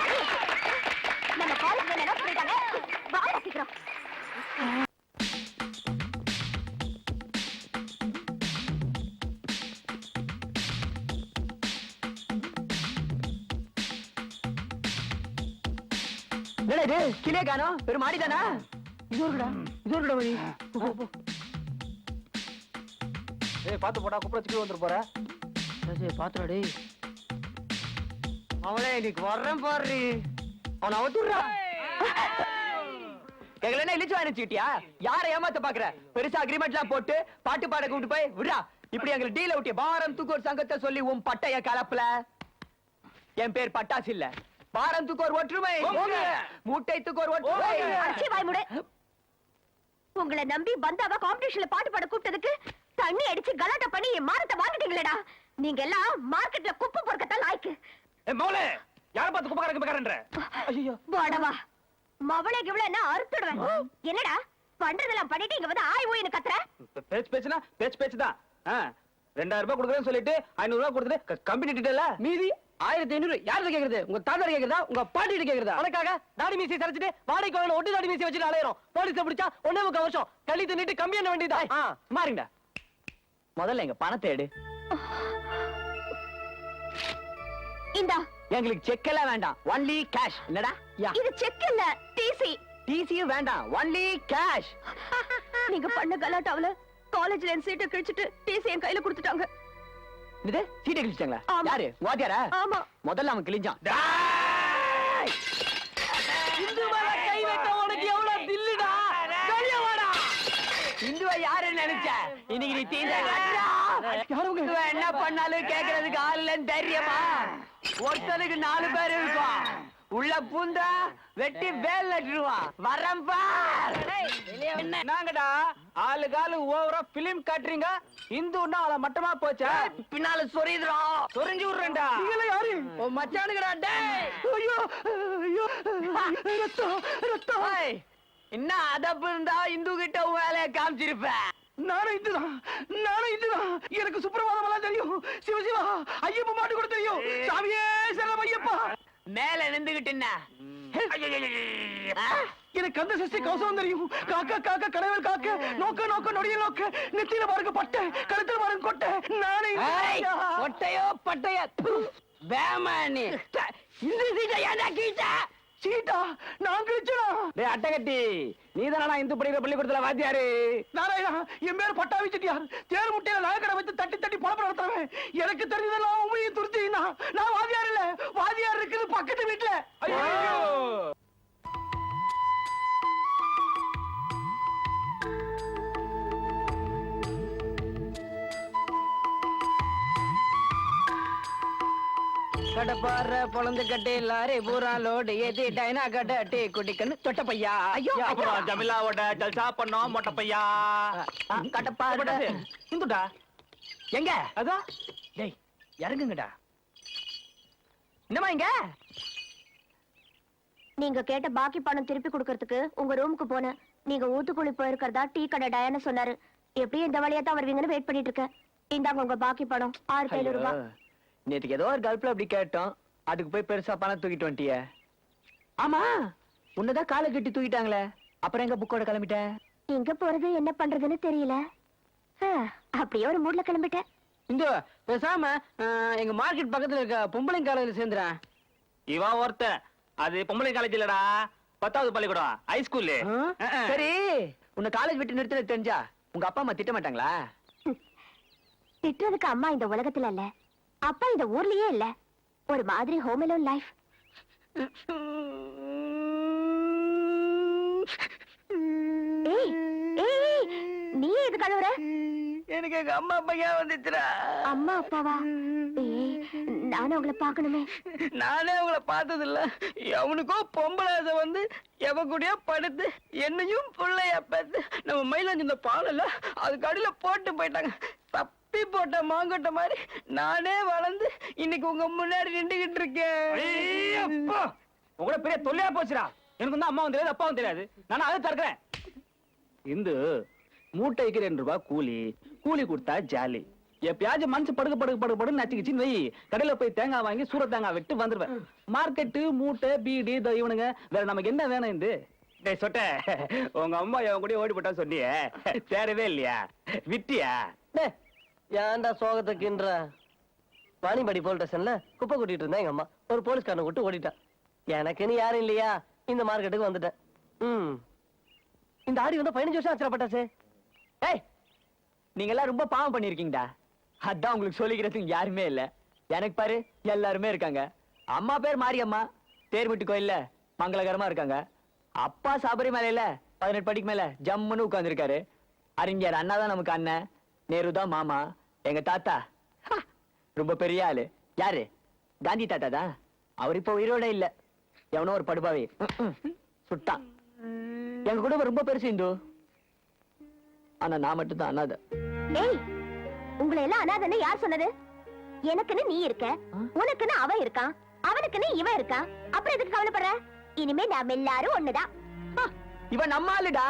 நம்ம காலேஜ்ல என்ன பண்ணிட்டாங்க? வாங்க சீக்கிரம். என்னடா இது? கிளியே காணோம். வெறும் மாடி தானா? இது ஒருடா வழி. போ, போ. ஏய், பாத்து போடா, குப்புற வச்சுட்டு வந்துட்டு போற. பாத்துடா டேய். அவளே இன்னைக்கு வர்றேன் பாரு. அவனை அவுத்துடுறா. எங்களை என்ன இழிச்சு வாங்கிச்சிட்டியா? யாரை ஏமாத்த பாக்குற? பெருசா அக்ரிமெண்ட்லாம் போட்டு பாட்டு பாட கூப்பிட்டு போய் விடுறா. இப்படி எங்களுக்கு டீல் அவுட்டிய பாரம் தூக்கோர் சங்கத்தை சொல்லி உன் பட்டைய கலப்பல. என் பேர் பட்டாசு இல்ல, பாரம் தூக்கோர் ஒற்றுமை, மூட்டை தூக்கோர் ஒற்றுமை. அச்சி வாய் மூடு. உங்களை நம்பி பந்தாவா காம்படிஷன்ல பாட்டு பாட கூப்பிட்டதுக்கு தண்ணி அடிச்சு கலாட்டா பண்ணி என் மானத்தை வாங்கிட்டீங்களேடா. நீங்க எல்லாம் மார்க்கெட்ல குப்பை பொறுக்கத்தான் லாய்க்கு. மோளே யார பார்த்து குப்பக்காரங்க பக்காரன்ற? ஐயோ வாடவா மவளே கிவள என்ன அறுத்துடுவேன். என்னடா பண்றதெல்லாம் பண்ணிட்டு இங்க வந்து ஆய் ஓய்னு கத்துற? பேச்சுனா பேச்சு தான். 2000 ரூபாய் கொடுக்குறேன்னு சொல்லிட்டு 500 ரூபாய் கொடுத்துட்டு கம்பெனி டீட்டெயில மீதி 1500 யார்கிட்ட கேக்குறது? உங்க தாத்தா கேக்குறதா உங்க பாட்டி கேக்குறதா? உனக்காக தாடி மீசி சரிச்சிட்டு வாடகைக்கு வாங்கின ஒட்டு தாடி மீசி வச்சுட்டு அலையறோம். போலீஸ் பிடிச்சா 1.25 வருஷம் கள்ளி தின்னுட்டு கம்பி என்ன வேண்டியதா? மாறிங்கடா. முதல்ல எங்க பணத்தை எடு. இந்தா. எங்களுக்கு செக் எல்லாம் வேண்டாம், ஒன்லி கேஷ். என்னடா? இது செக் இல்ல, டிசி. டிசியும் வேண்டாம், ஒன்லி கேஷ். நீங்க பண்ண கலாட்டாவுல காலேஜ்ல என் சீட்டை கிழிச்சிட்டு டிசி என் கையில கொடுத்துட்டாங்க. இது சீட்டை கிழிச்சிட்டாங்களா? ஆமா. யாரு? வாத்தியாரா? ஆமா. முதல்ல அவன் கிழிஞ்சான். இந்து மேல கை வைக்க உனக்கு எவ்வளவு தில்லுடா? வெளிய வாடா. இந்துவை யாருன்னு நினைச்ச? இன்னைக்கு நீ தீந்த இந்துவை என்ன பண்ணாலும் கேக்குறதுக்கு ஆள் இல்லைன்னு தைரியமா? ஒருத்தனுக்கு 4 பேர் இருக்கும். உள்ள பூந்தா வெட்டி வேல் நட்டுருவான். வரம் பார். நாங்கடா ஆளுக்கு ஆளு ஓவரா பிலிம் காட்டுறீங்க. இந்துன்னா அத மட்டமா போச்சா? பின்னால சொரியுதுறோம். சொரிஞ்சு விடுறேன்டா. நீங்கள யாரு? உன் மச்சானுங்கடா டேய். ஐயோ ஐயோ ரத்தம் ரத்தம். என்ன அதப்பு இருந்தா இந்து கிட்ட உன் வேலையை காமிச்சிருப்ப. நானும் இதுதான் எனக்கு சுப்பிரபாதம் எல்லாம் தெரியும். சிவசிவா ஐயப்ப மாட்டு கூட தெரியும். சாமியே சரணம் ஐயப்பா. மேல நின்றுகிட்டு என்ன? எனக்கு கந்த சஷ்டி கவசம் தெரியும். காக்க காக்க கடவுள் காக்க நோக்க நோக்க நொடிய நோக்க நெத்தியில பாருங்க பட்டை கழுத்துல பாருங்க கொட்டை. நானே ஒட்டையோ பட்டையோ வேமானி இந்த சீட்டை ஏன்டா கீட்ட? சீட்டா நான் கிழிச்சனா? டேய் அட்டகட்டி, நீதானா இந்து படிக்கிற பள்ளிக்கூடத்துல வாத்தியாரு? நாராயணா என் பேர் பட்டாவி செட்டியார். தேர் முட்டையில நகைக்கடை வச்சு தட்டி தட்டி பழப்ப நடத்துறவன். எனக்கு தெரிஞ்சதெல்லாம் உண்மையை துருத்தினா நான் வாதியார் இல்ல, வாதியார் இருக்குது பக்கத்து வீட்டுல. ஐயோ கடப்பாற பொழந்து கட்டி லாரி பூரா லோடு ஏத்தி டைனா கட்ட டீ குடிக்கன்னு தொட்ட பையா. ஐயோ அப்புறம் ஜமிலாவோட ஜல்சா பண்ணோம் மொட்டை பையா. கடப்பாற இந்துடா எங்க? அதான் டேய் இறங்குங்கடா. என்னமா இங்க? நீங்க கேட்ட பாக்கி பணம் திருப்பி கொடுக்கறதுக்கு உங்க ரூமுக்கு போனேன். நீங்க ஊத்துக்குழி போயிருக்கிறதா டீ கடை டயான்னு சொன்னாரு. எப்படியும் இந்த வழியா தான் வருவீங்கன்னு வெயிட் பண்ணிட்டு இருக்கேன். இந்தாங்க உங்க பாக்கி பணம் 6500 ரூபாய். நேத்துக்கு ஏதோ ஒரு கல்ப்ல அப்படி கேட்டோம், அதுக்கு போய் பெருசா பணம் தூக்கிட்டு வந்துட்டிய. ஆமா உன்னதான் காலை கட்டி தூக்கிட்டாங்களே, அப்புறம் எங்க புக்கோட கிளம்பிட்ட? எங்க போறது என்ன பண்றதுன்னு தெரியல. அப்படியே ஒரு மூட்ல கிளம்பிட்டேன். இந்த பேசாம எங்க மார்க்கெட் பக்கத்துல இருக்க பொம்பளைங்க காலேஜ்ல சேர்ந்துறேன். இவா ஒருத்த அது பொம்பளை காலேஜ் இல்லடா, 10வது பள்ளிக்கூடம் ஹைஸ்கூல்லு. சரி உன்னை காலேஜ் விட்டு நிறுத்தின தெரிஞ்சா உங்க அப்பா அம்மா திட்ட மாட்டாங்களா? திட்டுறதுக்கு அம்மா இந்த உலகத்துல இல்ல, அப்பா இந்த ஊர்லயே இல்ல. ஒரு மாதிரி ஹோம் அலோன் லைஃப். ஏய் ஏய் நீ எது கழுவுற? எனக்கு எங்க அம்மா அப்பா ஏன் வந்துச்சுடா? அம்மா அப்பாவா? ஏய் நானும் உங்களை பார்க்கணுமே. நானே அவங்கள பார்த்தது இல்ல. அவனுக்கோ பொம்பளை வந்து எவ கூடயோ படுத்து என்னையும் பிள்ளைய பார்த்து நம்ம மயிலாஞ்சி இந்த பாலல்ல அதுக்கு அடியில போட்டு போயிட்டாங்க. தப்பி போட்ட மாங்கொட்ட மாதிரி நானே வளர்ந்து இன்னைக்கு உங்க முன்னாடி நின்றுகிட்டு இருக்கேன். உங்களோட பெரிய தொல்லையா போச்சுடா. எனக்கு வந்து அம்மாவும் தெரியாது அப்பாவும் தெரியாது, நானும் அதை தடுக்கிறேன். இந்து மூட்டைக்கு 2 ரூபாய் கூலி, கூலி கொடுத்தா ஜாலி. எப்பயாச்சும் மனசு படுக்க நச்சுக்கிச்சின்னு வை, கடையில போய் தேங்காய் வாங்கி சூர தேங்காய் விட்டு வந்துருவேன். மார்க்கெட்டு மூட்டை பீடி இவனுங்க வேற நமக்கு என்ன வேணும்? இந்த டேய் சொட்ட, உங்க அம்மா என் கூட ஓடி போட்டா சொன்னியே, தேரவே இல்லையா? விட்டியா? ஏன்டா சோகத்துக்குன்ற வாணிபடி போல் ஸ்டேஷன்ல குப்பை கூட்டிட்டு இருந்தா எங்க அம்மா ஒரு போலீஸ்காரனை கூட்டு ஓடிட்டான். எனக்குன்னு யாரும் இல்லையா, இந்த மார்க்கெட்டுக்கு வந்துட்டேன். இந்த ஆடி வந்து 15 வருஷம் ஆச்சரப்பட்டாச்சு. ஏய் நீங்க எல்லாம் ரொம்ப பாவம் பண்ணிருக்கீங்கடா. அதான் உங்களுக்கு சொல்லிக்கிறதுக்கு யாருமே இல்ல. எனக்கு பாரு எல்லாருமே இருக்காங்க. அம்மா பேர் மாரியம்மா, தேர்மிட்டு கோயில்ல மங்களகரமா இருக்காங்க. அப்பா சபரிமலையில 18 படிக்கு மேல ஜம்முன்னு உட்கார்ந்து இருக்காரு. அறிஞர் அண்ணா தான் நமக்கு அண்ணன், நேரு தான் மாமா, எங்க தாத்தா ரொம்ப பெரிய ஆளு. யாரு? காந்தி தாத்தா தான். அவர் இப்ப உயிரோட இல்ல. எவனோ ஒரு படுபாவி சுட்டான். எங்க குடும்பம் ரொம்ப பெருசு இந்து. ஆனா நான் மட்டும் தான் அனாதை. ஏய், உங்களை எல்லாம் அனாதைன்னு யார் சொன்னது? எனக்குன்னு நீ இருக்க, உனக்குன்னு அவன் இருக்கான், அவனுக்குன்னு இவன் இருக்கான். அப்புறம் எதுக்கு கவலைப்படுற? இனிமே நாம எல்லாரும் ஒண்ணுதான். இவன் நம்ம ஆளுடா.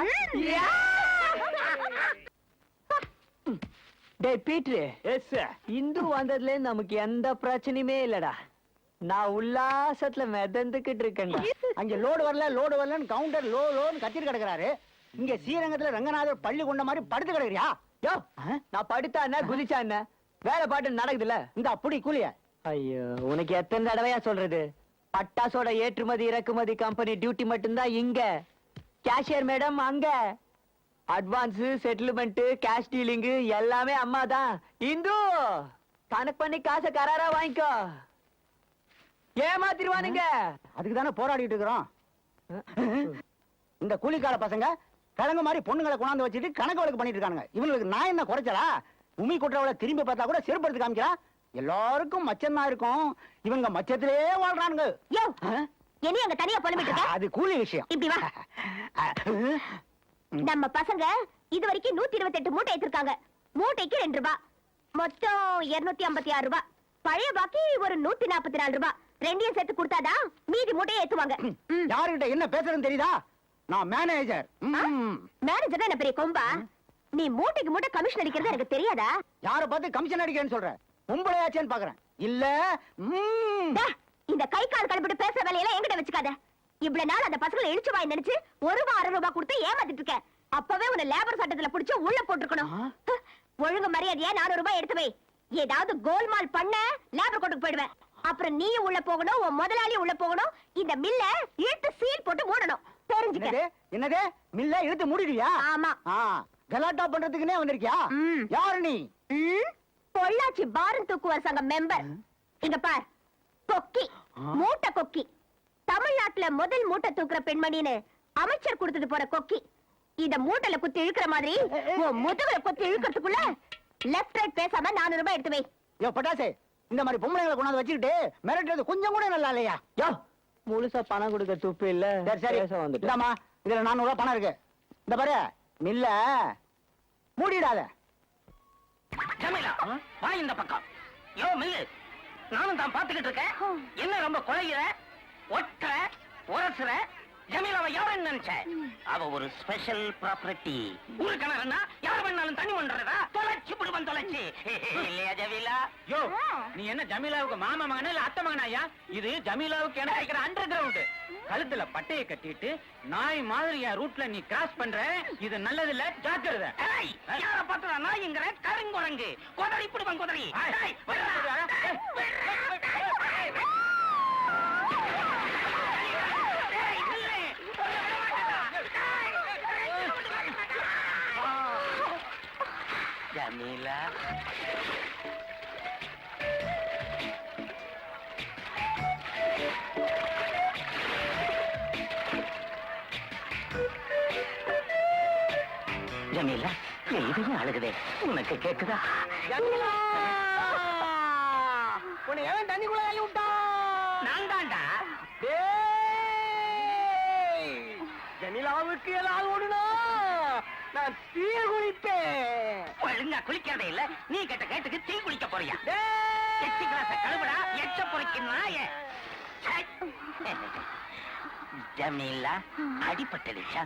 டேய் பீட்ரு, எஸ் இந்து வந்ததுல இருந்து நமக்கு எந்த பிரச்சனையுமே இல்லடா. நான் உல்லாசத்துல மிதந்துகிட்டு இருக்கேன்டா. அங்க லோடு வரலன்னு கவுண்டர் லோன்னு கத்திட்டு கிடக்குறாரு. இங்க ஸ்ரீரங்கத்துல ரங்கநாதர் பள்ளி கொண்ட மாதிரி படுத்து கிடக்குறியா? யோ, நான் படுத்தா என்ன குதிச்சா என்ன, வேலை பாட்டு நடக்குதுல்ல. இந்த அப்படி கூலிய. ஐயோ, உனக்கு எத்தனை தடவையா சொல்றது? பட்டாசோட ஏற்றுமதி இறக்குமதி கம்பெனி டியூட்டி மட்டும்தான் இங்க. கேஷியர் மேடம் அங்க. அட்வான்ஸ், செட்டில்மெண்ட், கேஷ் டீலிங் எல்லாமே அம்மா தான். இந்து கணக்கு பண்ணி காசை கராரா வாங்கிக்கோ. ஏமாத்திருவானுங்க. அதுக்கு தானே போராடிட்டு இருக்கிறோம். இந்த கூலிக்கார பசங்க கிழங்கு மாதிரி பொண்ணுங்களை கொண்டாந்து வச்சுட்டு கணக்கு வழக்கு பண்ணிட்டு இருக்காங்க. இவங்களுக்கு நான் என்ன குறைச்சலா? உமி கொட்டுறவளை திரும்பி பார்த்தா கூட செருப்படுத்து காமிக்கிறா. எல்லாருக்கும் மச்சம் தான் இருக்கும். இவங்க மச்சத்திலே வாழ்றானுங்க. யோ, என்ன அங்க தனியா புலம்பிட்டு இருக்க? அது கூலி விஷயம். இப்படி வா. நம்ம பசங்க இது வரைக்கும் 128 மூட்டை ஏத்திருக்காங்க. மூட்டைக்கு 2 ரூபாய், மொத்தம் 256 ரூபாய். பழைய பாக்கி ஒரு 144 ரூபாய். ரெண்டையும் சேர்த்து கொடுத்தாதான் மீதி மூட்டையை ஏத்துவாங்க. யாருகிட்ட என்ன பேசுறதுன்னு தெரியுதா? நான் மேனேஜர். மேனேஜர் என்ன பெரிய கொம்பா? நீ மூட்டைக்கு மூட்டை கமிஷன் அடிக்கிறது எனக்கு தெரியாதா? யார பார்த்து கமிஷன் அடிக்கிறேன்னு சொல்ற? பொம்பளையாச்சேன்னு பாக்குறேன். இல்ல டா, இந்த கை கால் கழுப்பிட்டு பேசுற வேலையெல்லாம் என்கிட்ட வச்சுக்காத. இவ்வளவு நாள் அந்த பசங்களை இழிச்சு வாய் நினைச்சு 1 ரூபாய் 1/2 ரூபாய் கொடுத்து ஏமாத்திட்டு இருக்க. அப்பவே உன்னை லேபர் சட்டத்துல புடிச்சு உள்ள போட்டுருக்கணும். ஒழுங்கு மரியாதையா 400 ரூபாய் எடுத்து வை. ஏதாவது கோல்மால் பண்ண லேபர் கோட்டுக்கு போயிடுவேன். அப்புறம் நீயும் உள்ள போகணும், உன் முதலாளியும் உள்ள போகணும். இந்த மில்ல இழுத்து சீல் போட்டு மூடணும். தெரிஞ்சுக்க. என்னது மில்ல இழுத்து மூடிடுவியா? ஆமா. கலாட்டா பண்றதுக்குனே வந்திருக்கியா? யாரு நீ? பொள்ளாச்சி பாரம் தூக்குவார் சங்க மெம்பர். இங்க பார், கொக்கி, மூட்டை கொக்கி. தமிழ்நாட்டுல முதல் மூட்டை தூக்குற பெண்மணின்னு அமைச்சர் கொடுத்தது போற கொக்கி. இத மூட்டையில குத்தி இழுக்கிற மாதிரி உன் முதுகுல குத்தி இழுக்கிறதுக்குள்ள லெஃப்ட் ரைட் பேசாம 400 ரூபாய் எடுத்து வை. யோ பட்டாசே, இந்த மாதிரி பொம்பளைங்களை கொண்டாந்து வச்சுக்கிட்டு மிரட்டுறது கொஞ்சம் கூட நல்லா இல்லையா? யோ, முழுசா பணம் கொடுக்க துப்பு இல்ல. சரி பேச வந்துட்டு. இந்தாமா, இதுல 400 ரூபாய் பணம் இருக்கு. இந்த பாரு, மில்ல மூடிடாத. ஜமீலா, வா இந்த பக்கம். யோ மில்லு, நானும் தான் பாத்துக்கிட்டு இருக்கேன். என்ன ரொம்ப குழைகிற, ஒற்ற, உரசுற? ஜமீலாவை யாருன்னு நினைச்ச? அவ ஒரு ஸ்பெஷல் ப்ராப்பர்ட்டி. ஒரு கிணறுனா யார் வேணாலும் தண்ணி பண்றதா? தொலைச்சு விடுவன், தொலைச்சு. இல்லையா ஜமீலா? யோ, நீ என்ன ஜமீலாவுக்கு மாமா மகனா இல்ல அத்தை மகனாயா? இது ஜமீலாவுக்கு என்ன வைக்கிற அண்டர் கிரவுண்ட். கழுத்துல பட்டையை கட்டிட்டு நாய் மாதிரி என் ரூட்ல நீ கிராஸ் பண்ற. இது நல்லது இல்ல, ஜாக்கிரதை. ஏய், யார பார்த்தா நாய்ங்கிற? கருங்குரங்கு. கொதறி பிடுவன், கொதறி. ஏய், ஜமீலா, ஜமீலா, என் இதுவும் அழுகுதே. உனக்கு கேக்குதா? உன்னை எவன் தண்ணிக்குள்ள தள்ளி விட்டா? நான் தான்டா. ஜமீலாவுக்கு ஏதாவது ஒண்ணுனா நான் தீ குளிப்பேன். ஒழுங்கா குளிக்கிறதே இல்ல. நீ கேட்ட கேட்டுக்கு தீ குளிக்க போறியா? எச்சி கிளாஸ கழுவுடா, எச்ச பொறுக்கின் நாயே. ஜமீலா, அடிபட்டுடுச்சா?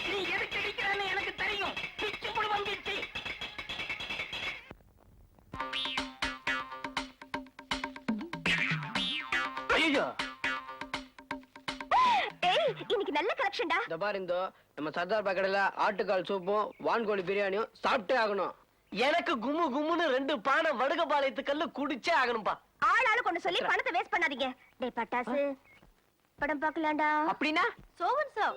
நீ எதுக்கு அடிக்கிறன்னு எனக்கு தெரியும். பிச்சு புடுவன், பிச்சு. ஐயோ, ஏய், இன்னைக்கு நல்ல கலெக்ஷன்டா. இந்த பாரு, இந்த நம்ம சர்தார் பக்கத்துல ஆட்டுக்கால் சூப்பும் வான்கோழி பிரியாணியும் சாப்பிட்டே ஆகணும். எனக்கு கும்மு கும்முன்னு 2 பானை வடுக பாளையத்து கல்லு குடிச்சே ஆகணும்பா. ஆளாளு கொண்டு சொல்லி பணத்தை வேஸ்ட் பண்ணாதீங்க. டேய் பட்டாசு, படம் பார்க்கலாம்டா. அப்படின்னா சோவன் சோ.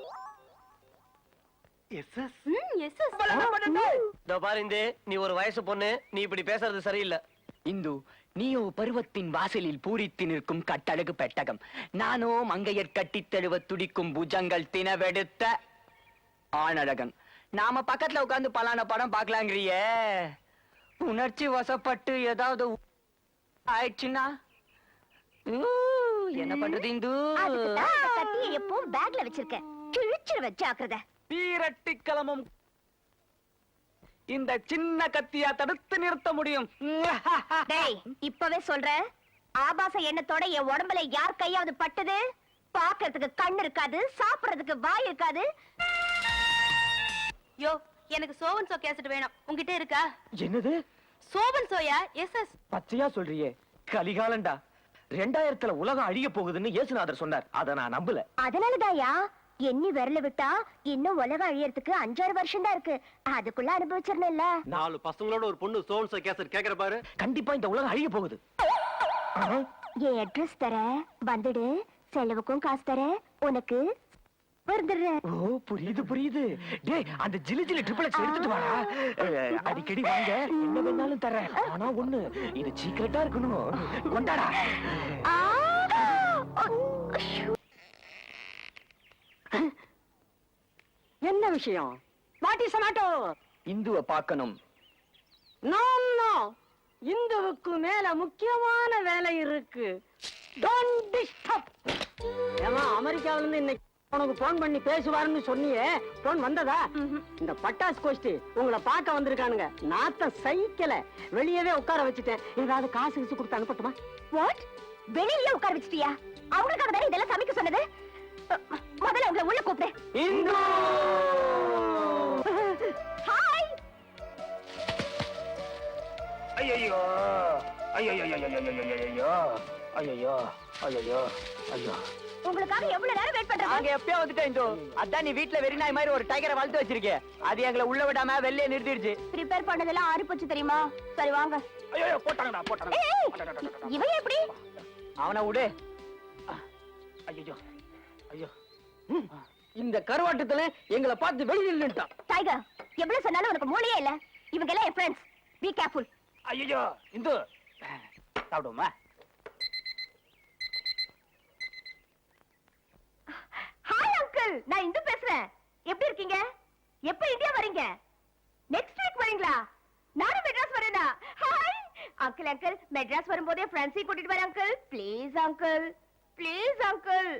இதோ பாரு இந்து, நீ ஒரு வயசு பொண்ணு, நீ இப்படி பேசுறது சரியில்லை. இந்து, நீயோ பருவத்தின் வாசலில் பூரித்து நிற்கும் கட்டழகு பெட்டகம். நானோ மங்கையர் கட்டித் தழுவ துடிக்கும் புஜங்கள் தினவெடுத்த ஆணழகன். நாம பக்கத்துல உட்கார்ந்து பலான படம் பார்க்கலாங்கிறியே, உணர்ச்சி வசப்பட்டு ஏதாவது ஆயிடுச்சுன்னா என்ன பண்றது இந்து? அதுக்குத்தான் இந்த கத்தியை எப்பவும் பேக்ல வச்சிருக்கேன். கிழிச்சிருவேன், ஜாக்கிரதை. பீரட்டி கிளம்பும் இந்த சின்ன கத்தியா தடுத்து நிறுத்த முடியும். டேய், இப்பவே சொல்றேன், ஆபாச எண்ணத்தோட என் உடம்புல யார் கையாவது பட்டது, பாக்குறதுக்கு கண் இருக்காது, சாப்பிடுறதுக்கு வாய் இருக்காது. யோ, எனக்கு சோவன் சோ கேசட் வேணும். உன்கிட்ட இருக்கா? என்னது சோவன் சோயா? எஸ். பச்சையா சொல்றியே, கலிகாலண்டா. 2000ல உலகம் அழிய போகுதுன்னு இயேசுநாதர் சொன்னார். அத நான் நம்பல. அதனாலதாயா எண்ணி விரல விட்டா இன்னும் உலகம் அழியறதுக்கு 5-6 வருஷம் தான் இருக்கு. அதுக்குள்ள அனுபவிச்சிருந்தேன்ல. 4 பசங்களோட ஒரு பொண்ணு சோன்சோ கேசட் கேக்குற பாரு. கண்டிப்பா இந்த உலகம் அழிய போகுது. என் அட்ரஸ் தரேன், வந்துடு. செலவுக்கும் காசு தரேன், உனக்கு வந்துடுறேன். ஓ, புரியுது. டேய், அந்த ஜிலி ட்ரிபிள் எக்ஸ் எடுத்துட்டு வாடா. அடிக்கடி வாங்க, என்ன வேணாலும் தரேன். ஆனா ஒண்ணு, இது சீக்கிரட்டா இருக்கணும். கொண்டாடா. என்ன விஷயம்? What is மேட்டோ? இந்துவை பார்க்கணும். நோ, இந்துவுக்கு மேல முக்கியமான வேலை இருக்கு. Don't disturb. ஏமா, அமெரிக்காவில இருந்து இன்னைக்கு உனக்கு போன் பண்ணி பேசுவாருன்னு சொன்னியே, போன் வந்ததா? இந்த பட்டாசு கோஷ்டி உங்களை பார்க்க வந்திருக்கானுங்க. நாத்தம் சைக்கிள வெளியவே உட்கார வச்சுட்டேன். ஏதாவது காசு கிசு கொடுத்து அனுப்பட்டுமா? வாட்? வெளியில உட்கார வச்சிட்டியா? அவங்களுக்காக தானே இதெல்லாம் சமைக்க சொன்னது. முதல்ல உங்களை உள்ள கூப்பிடு. இந்து ஹாய். ஐயோ ஐயோ, உங்களுக்காக எவ்வளவு நேரம் வெயிட் பண்றது? நாங்க எப்பயோ வந்துட்டோம் இந்து. அதான் நீ வீட்ல வெறிநாய் மாதிரி ஒரு டைகரை வளர்த்து வச்சிருக்கே, அது எங்களை உள்ள விடாம வெளியே நிறுத்திடுச்சு. ப்ரிப்பேர் பண்ணதெல்லாம் ஆறி போச்சு தெரியுமா? சரி வாங்க. ஐயோ, போட்டாங்கடா. ஏய், இவன் எப்படி? அவனை விடு. ஐயோ, இந்த கருவாட்டத்துல எங்களை பார்த்து வெளியில் நின்னுட்டான். டைகர், எவ்வளவு சொன்னாலும் உனக்கு மூளையே இல்ல. இவங்க எல்லாம் என் ஃப்ரெண்ட்ஸ். Be careful. ஐயோ, இந்து சாப்பிடுவோமா? ஹாய் அங்கிள், நான் இந்து பேசுறேன். எப்படி இருக்கீங்க? எப்ப இந்தியா வரீங்க? நெக்ஸ்ட் வீக் வரீங்களா? நானும் மெட்ராஸ் வரேனா? ஹாய் அங்கிள், மெட்ராஸ் வரும்போதே ஃப்ரெண்ட்ஸை கூட்டிட்டு வரேன் uncle. Please uncle, please uncle.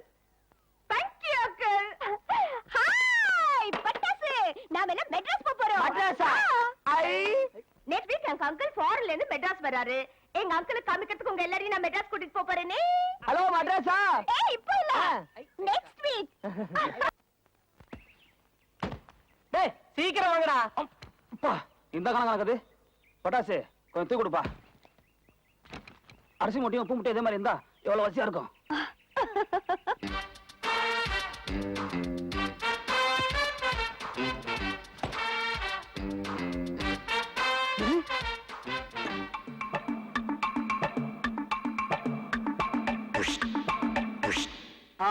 Thank you uncle. Hi பட்டாசு, நாம என்ன மெட்ராஸ் போறோம். மெட்ராஸா? நெக்ஸ்ட் வீக் எங்க அங்கிள் ஃபாரின்ல இருந்து மெட்ராஸ் வராரு. எங்க அங்கிள் காமிக்கிறதுக்கு உங்க எல்லாரையும் நான் மெட்ராஸ் கூட்டிட்டு போறேனே. ஹலோ மட்ராஸா? ஏய், இப்போ இல்ல, நெக்ஸ்ட் வீக். டேய், சீக்கிரம் வாங்கடா. அப்பா, இந்த கணக்கானது பட்டாசு கொஞ்சம் தூக்கி கொடுப்பா. அரிசி மூட்டையும் உப்பு மூட்டையும் இதே மாதிரி இருந்தா எவ்வளவு வசதியா இருக்கும்.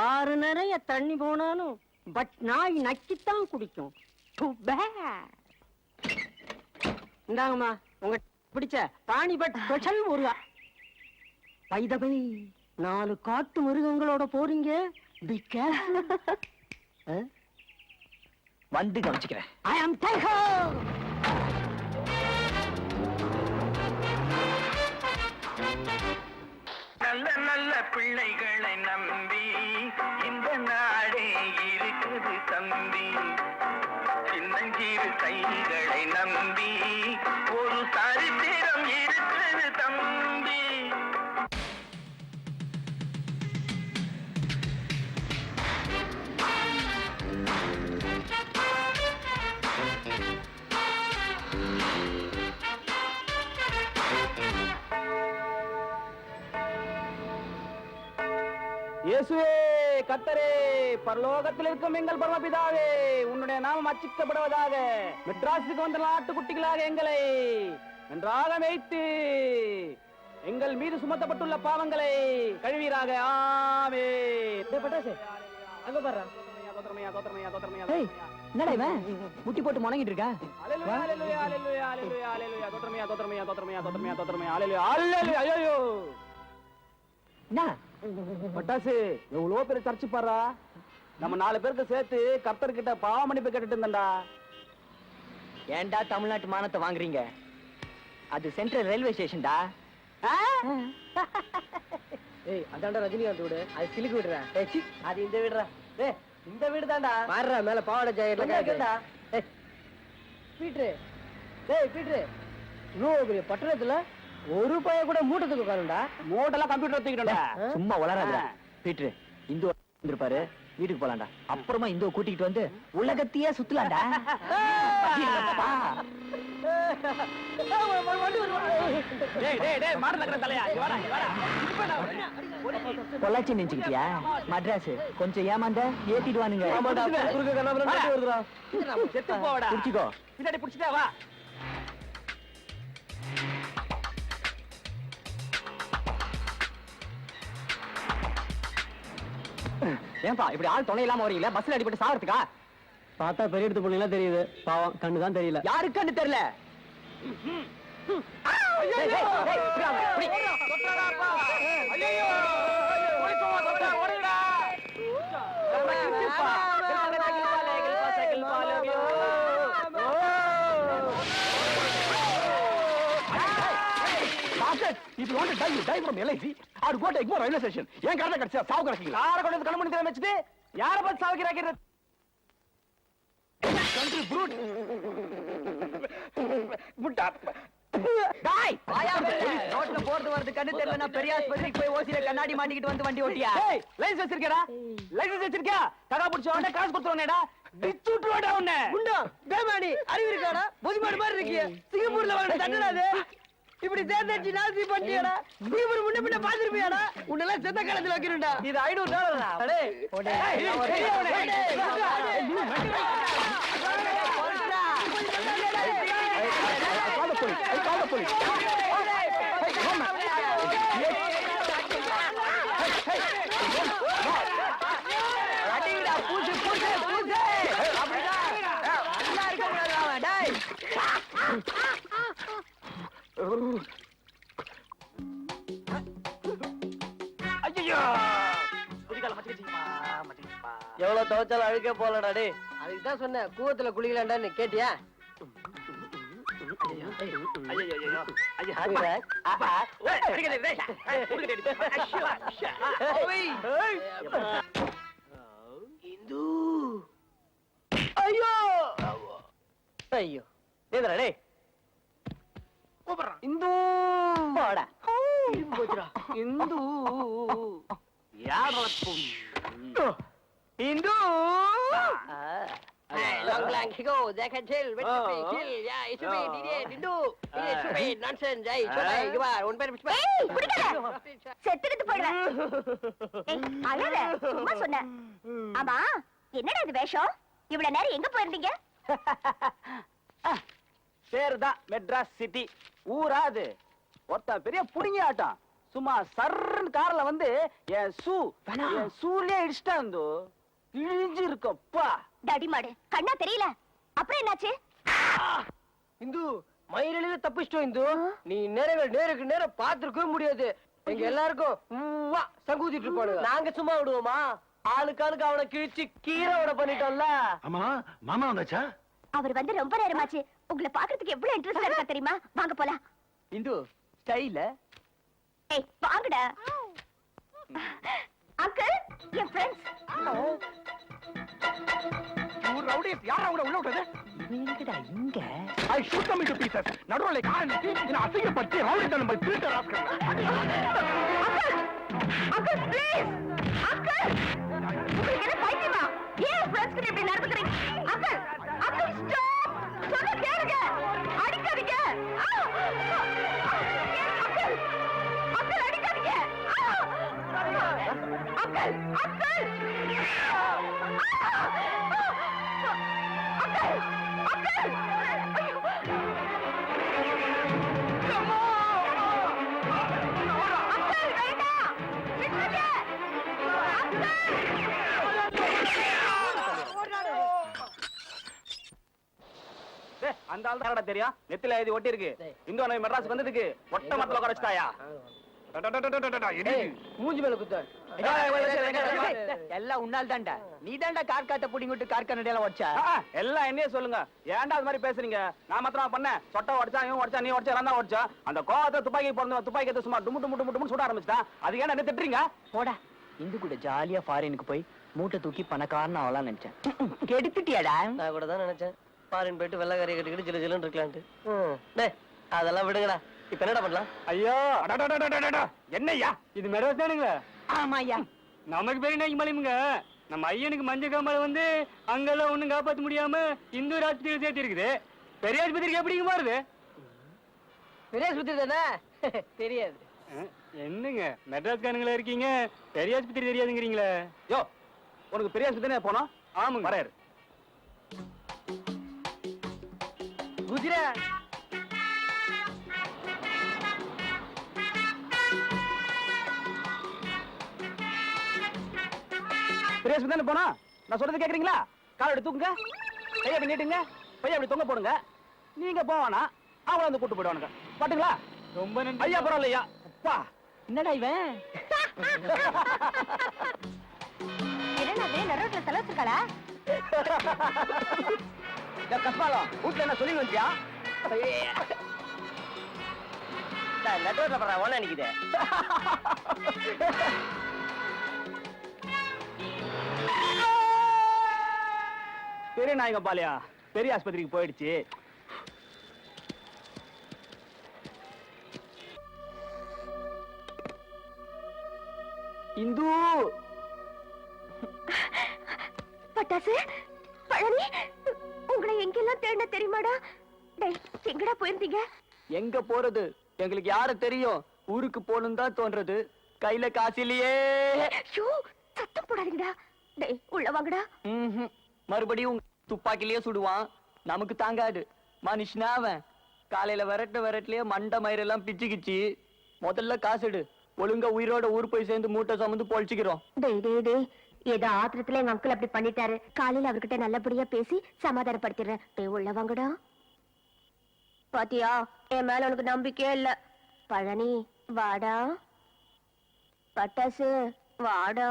ஆறு நிறைய தண்ணி போனாலும் பட் நாய் நக்கித்தான் குடிக்கும். Too bad. இந்தாங்கம்மா, உங்க பிடிச்ச பாணிபட் ஸ்பெஷல் முருகா. பைதபை 4 காட்டு மிருகங்களோட போறீங்க. Be careful. வந்து கவனிச்சுக்கிறேன். I am tiger. நல்ல நல்ல பிள்ளைகளை நம்பி இந்த நாடே இருக்குது தம்பி. சின்னஞ்சிறு கைகளை நம்பி ஒரு சரித்திரம் இருக்குது தம்பி. இயேசுவே, கர்த்தரே, பரலோகத்தில் இருக்கும் எங்கள் பரமபிதாவே, உன்னுடைய நாமம் அர்ச்சிக்கப்படுவதாக. மெட்ராஸுக்கு வந்த நாட்டுக்குட்டிகளாக எங்களை நன்றாக மேய்த்து எங்கள் மீது சுமத்தப்பட்டுள்ள பாவங்களை கழுவீராக. ஆமென். பட்டாசு அங்க பாரு. ஏய், என்னடா இவன் முட்டி போட்டு முணங்கிட்டு இருக்கா? அல்லேலூயா, அல்லேலூயா, அல்லேலூயா, அல்லேலூயா, அல்லேலூயா. தோத்திரமையா, தோத்திரமையா, தோத்திரமையா, தோத்திரமையா, தோத்திரமையா. அல்லேலூயா, அல்லேலூயா. ஐயோ, என்ன பட்டாசு, எவ்வளவு பேர் சர்ச்சு பாடுறா. நம்ம 4 பேருக்கு சேர்த்து கர்த்தர்கிட்ட பாவ மன்னிப்பு கேட்டுட்டு இருந்தேன்டா. ஏன்டா தமிழ்நாட்டு மானத்தை வாங்குறீங்க? அது சென்ட்ரல் ரயில்வே ஸ்டேஷன்டா. ஏய் அதான்டா ரஜினிகாந்த் வீடு, அது சிலுக்கு விடுறா. ஏய் சி, அது இந்த வீடுடா. டேய் இந்த வீடு தான்டா. மாறுறா மேல பாவாடை ஜாக்கெட்ல கேட்டா. ஏய் பீட்ரு, டேய் பீட்ரு, இவ்வளவு பெரிய பட்டணத்துல ஒரு பைய கூட மூட்டத்துக்கு உட்காருண்டா. மூட்டெல்லாம் கம்ப்யூட்டர் தூக்கிட்டோம்டா. சும்மா வளராத பீட்ரு. இந்து வந்திருப்பாரு, வீட்டுக்கு போலாம்டா. அப்புறமா இந்து கூட்டிட்டு வந்து உலகத்தையே சுத்தலாம்டா. இல்லப்பா. டேய் டேய் டேய் மாடல இருக்கிற தலையா இங்க வாடா இங்க வாடா. பொள்ளாச்சி நினைச்சுக்கிட்டியா? மட்ராஸ் கொஞ்சம் ஏமாந்த ஏத்திடுவானுங்க. ஆமாடா, குறுக்க கண்ணாமல நட்டு வருதுடா. செத்து போடா. புடிச்சுக்கோ. பின்னாடி புடிச்சிட்டே வா. ஏன்பா இப்படி ஆள் துணை இல்லாம வரீங்களா? பஸ்ல அடிபட்டு சாவறதுக்கா? பார்த்தா பெரிய எடுத்து பொண்ணுங்களா தெரியுது, பாவம் கண்ணு தான் தெரியல. யாருக்கு கண்ணு தெரியல? டேய், டேய், டேய், இப்படி வாங்க, இப்படி. தொட்டடாப்பா. ஐயோ! ஓடிப்போ தொட்டா ஓடுடா. கிழிச்சுப்பா. Cycle பாலவியோ. If you want to die, you die from LIC or go to Egmore railway station. ஏன் காரணம் கிடைச்சா சாவு கிடைக்கீங்களா? காரை கொண்டு வந்து கண்ணு பண்ணி வச்சுட்டு யாரை பார்த்து சாவுக்கிறாங்க? Country brute. முட்டா. டேய், வாயா வெளிய. ரோட்ல போறது வரது கண்ணு தெரியலனா பெரிய ஆஸ்பத்திரிக்கு போய் ஓசில கண்ணாடி மாட்டிக்கிட்டு வந்து வண்டி ஓட்டியா? டேய், லைசென்ஸ் வச்சிருக்கடா? லைசென்ஸ் வச்சிருக்கியா? ககா புடிச்ச உடனே காசு கொடுத்துறேடா. டிச்சுட்ரோடா உன்னை. குண்டா பேமானி அறிவு இருக்காடா? பொதுமாடு மாதிரி இருக்கியே. சிங்கப்பூர்ல வாங்க தண்டடா அது. இப்படி சேர்ந்தடிச்சு நாசி பண்ணியாடா. சிங்கப்பூர் முன்ன பின்ன பாத்துருப்பியாடா? உன்னெல்லாம் செத்த காலத்துல வைக்கிறேன்டா. இது $500 டேய். அடிங்கடா பூசு பூசு பூசு. அப்படிதான். நல்லா இருக்க கூடாது அவன். டேய். ஐயோ! குதிகால மச்சிக்கிச்சிமா. எவ்வளவு துவைச்சாலும் அழுக்கே போலடா டேய். அதுக்கு தான் சொன்னேன் கூவத்துல குளிக்கலாம்டான்னு, கேட்டியா? ஐயோ. ஐயா. ஆஹா. டேய், அடிக்கடி டேய். குடிக்கடி. ஓய். இந்து. ஐயோ. ஐயோ ஏதா டேய். கூப்பிடுறான். இந்து. போடா. போச்சுடா. இந்து. யாரா பொண்ணு? Hindu. Long lang ago, they can tell when to be kill. Yeah, it's me, Dindu. It's stupid nonsense. Hey, சொல்லை, இங்க வா, உன் பேர் பிடிச்சு ஏய் குடிக்காத. செத்துட்டு போயிடுவேன். ஏய் அழாத, சும்மா சொன்னேன். ஆமா என்னடா இது வேஷம்? இவ்வளவு நேரம் எங்க போயிருந்தீங்க? பேருதான் மெட்ராஸ் சிட்டி. ஊராது. ஒருத்த பெரிய புடிங்க ஆட்டம். சும்மா சர்ன்னு கார்ல வந்து என் சூலயே இடிச்சிட்டான். கிழிஞ்சு இருக்கப்பா. டாடி மாடு கண்ணா தெரியல. அப்புறம் என்னாச்சு? இந்து மயிரில தப்பிச்சிட்டோம். இந்து நீ நேருக்கு நேரம் பாத்துருக்கவே முடியாது. எங்க எல்லாருக்கும் சங்கூதிட்டு இருப்பானுங்க. நாங்க சும்மா விடுவோமா? ஆளுக்காளுக்கு அவனை கிழிச்சு கீரை பண்ணிட்டோம்ல. ஆமா மாமா வந்தாச்சா? அவர் வந்து ரொம்ப நேரமாச்சு. உங்களை பாக்குறதுக்கு எவ்வளவு இன்ட்ரெஸ்டா இருக்கா தெரியுமா? வாங்க போலாம். இந்து ஸ்டைல. ஏய் வாங்கடா. அங்கிள் என் ஃப்ரெண்ட்ஸ். ஊர் ரவுடிஸ் யாரா உள்ள விட்டது? எங்கடா இங்க? I shoot them into pieces. நடுவுல காரை நிறுத்தி என்ன அசிங்கப்படுத்தி ரவுடித்தனம் பண்ணி திருட்டு ராஸ்கல். Uncle please. அங்கிள் உங்களுக்கு என்ன பைத்தியமா? ஏன் ஃப்ரெண்ட்ஸ் கிட்ட இப்படி நடந்துக்கிறீங்க? Uncle uncle stop. சொல்ல கேளுங்க. அடிக்காதீங்க. அங்கிள் அங்கிள் அடிக்காதீங்க. அங்கிள் அங்கிள் அந்த ஆள் தான் தெரியும். நெத்தில எழுதி ஒட்டி இருக்கு. இந்து மெட்ராஸ் வந்ததுக்கு ஒட்ட மரத்துல குறைச்சிட்டாயா? மூஞ்சி மேல குத்து எல்லாம் உன்னால் தான்டா நீ தான்டா கார் காத்த புடிங்கிட்டு கார் கண்ணடியெல்லாம் உடைச்சா எல்லாம் என்னையே சொல்லுங்க ஏன்டா அது மாதிரி பேசுறீங்க நான் மாத்திரம் பண்ணேன் சொட்டை உடைச்சா இவன் உடைச்சா நீ உடைச்சா எல்லாம் தான் உடைச்சா அந்த கோவத்தை துப்பாக்கி பிறந்த துப்பாக்கி எடுத்து சும்மா டுமு டுமு டுமு டுமு சுட ஆரம்பிச்சிட்டான் அது ஏன்டா என்ன திட்டுறீங்க போடா இந்து கூட ஜாலியா ஃபாரினுக்கு போய் மூட்டை தூக்கி பணக்காரன் அவளாம் நினைச்சேன் கெடுத்துட்டியாடா நான் கூட தான் நினைச்சேன் ஃபாரின் போயிட்டு வெள்ளக்காரியை கட்டிக்கிட்டு ஜிலு ஜிலுன்னு இருக்கலான்ட்டு டேய் அதெல்லாம் விடுங்கடா இப்ப என்னடா பண்ணலாம் ஐயோ என்னய்யா இது மெரவத்தானுங்களா ஆமா ஐயா நமக்கு பெரிய நாய்க்கு மலைமுங்க நம்ம ஐயனுக்கு மஞ்சள் காமலை வந்து அங்கெல்லாம் ஒண்ணும் காப்பாத்த முடியாம இந்து ராஜ்யத்தில் சேர்த்து இருக்குது பெரிய ஆஸ்பத்திரிக்கு எப்படிங்க மாறுது பெரிய சுத்தி தானே தெரியாது என்னங்க மெட்ராஸ்காரங்களா இருக்கீங்க பெரிய ஆஸ்பத்திரி தெரியாதுங்கிறீங்களே யோ உனக்கு பெரிய ஆஸ்பத்திரி போனோம் ஆமாங்க வரையாரு குதிரை பெரிய ஆஸ்பத்திரி போனா நான் சொல்றது கேக்குறீங்களா காலோட தூக்குங்க கையை அப்படி நீட்டுங்க பையன் அப்படி தொங்க போடுங்க நீங்க போவானா அவங்கள வந்து கூட்டு போயிடுவானுங்க பாட்டுங்களா ரொம்ப நன்றி ஐயா பரவாயில்லையா அப்பா என்னடா இவன் என்னடா அதே நரோட்ல தலை வச்சிருக்காளா? கஸ்மாலம் வீட்டுல என்ன சொல்லி வந்தியா நெட்வொர்க்ல பண்ற ஒண்ணா நிக்குது பெரிய நாயக பாலியா பெரிய ஆஸ்பத்திரிக்கு போயிடுச்சு இந்து பட்டாசு பழனி உங்களை எங்கெல்லாம் தேடின தெரியுமாடா? டேய் எங்கடா போயிருந்தீங்க? எங்க போறது எங்களுக்கு யார தெரியும் ஊருக்கு போகணும் தான் தோன்றது கையில காசு இல்லையே ஐயோ சத்தம் போடாதீங்கடா. டேய் உள்ள வாங்கடா. மறுபடியும் துப்பாக்கிலேயே சுடுவான் நமக்கு தாங்காது மனுஷனா அவன் காலையில விரட்டுலயே மண்டை மயிரெல்லாம் பிச்சுக்கிச்சு முதல்ல காசுடு ஒழுங்கா உயிரோட ஊர் போய் சேர்ந்து மூட்டை சுமந்து பொழிச்சுக்கிறோம் டேய் டேய் டேய் ஏதோ ஆத்திரத்துல எங்க அங்கிள் அப்படி பண்ணிட்டாரு. காலையில அவர்கிட்ட நல்லபடியா பேசி சமாதானப்படுத்திடுறேன். டேய் உள்ள வாங்கடா. பாத்தியா என் மேல உனக்கு நம்பிக்கையே இல்ல. பழனி வாடா. பட்டாசு வாடா.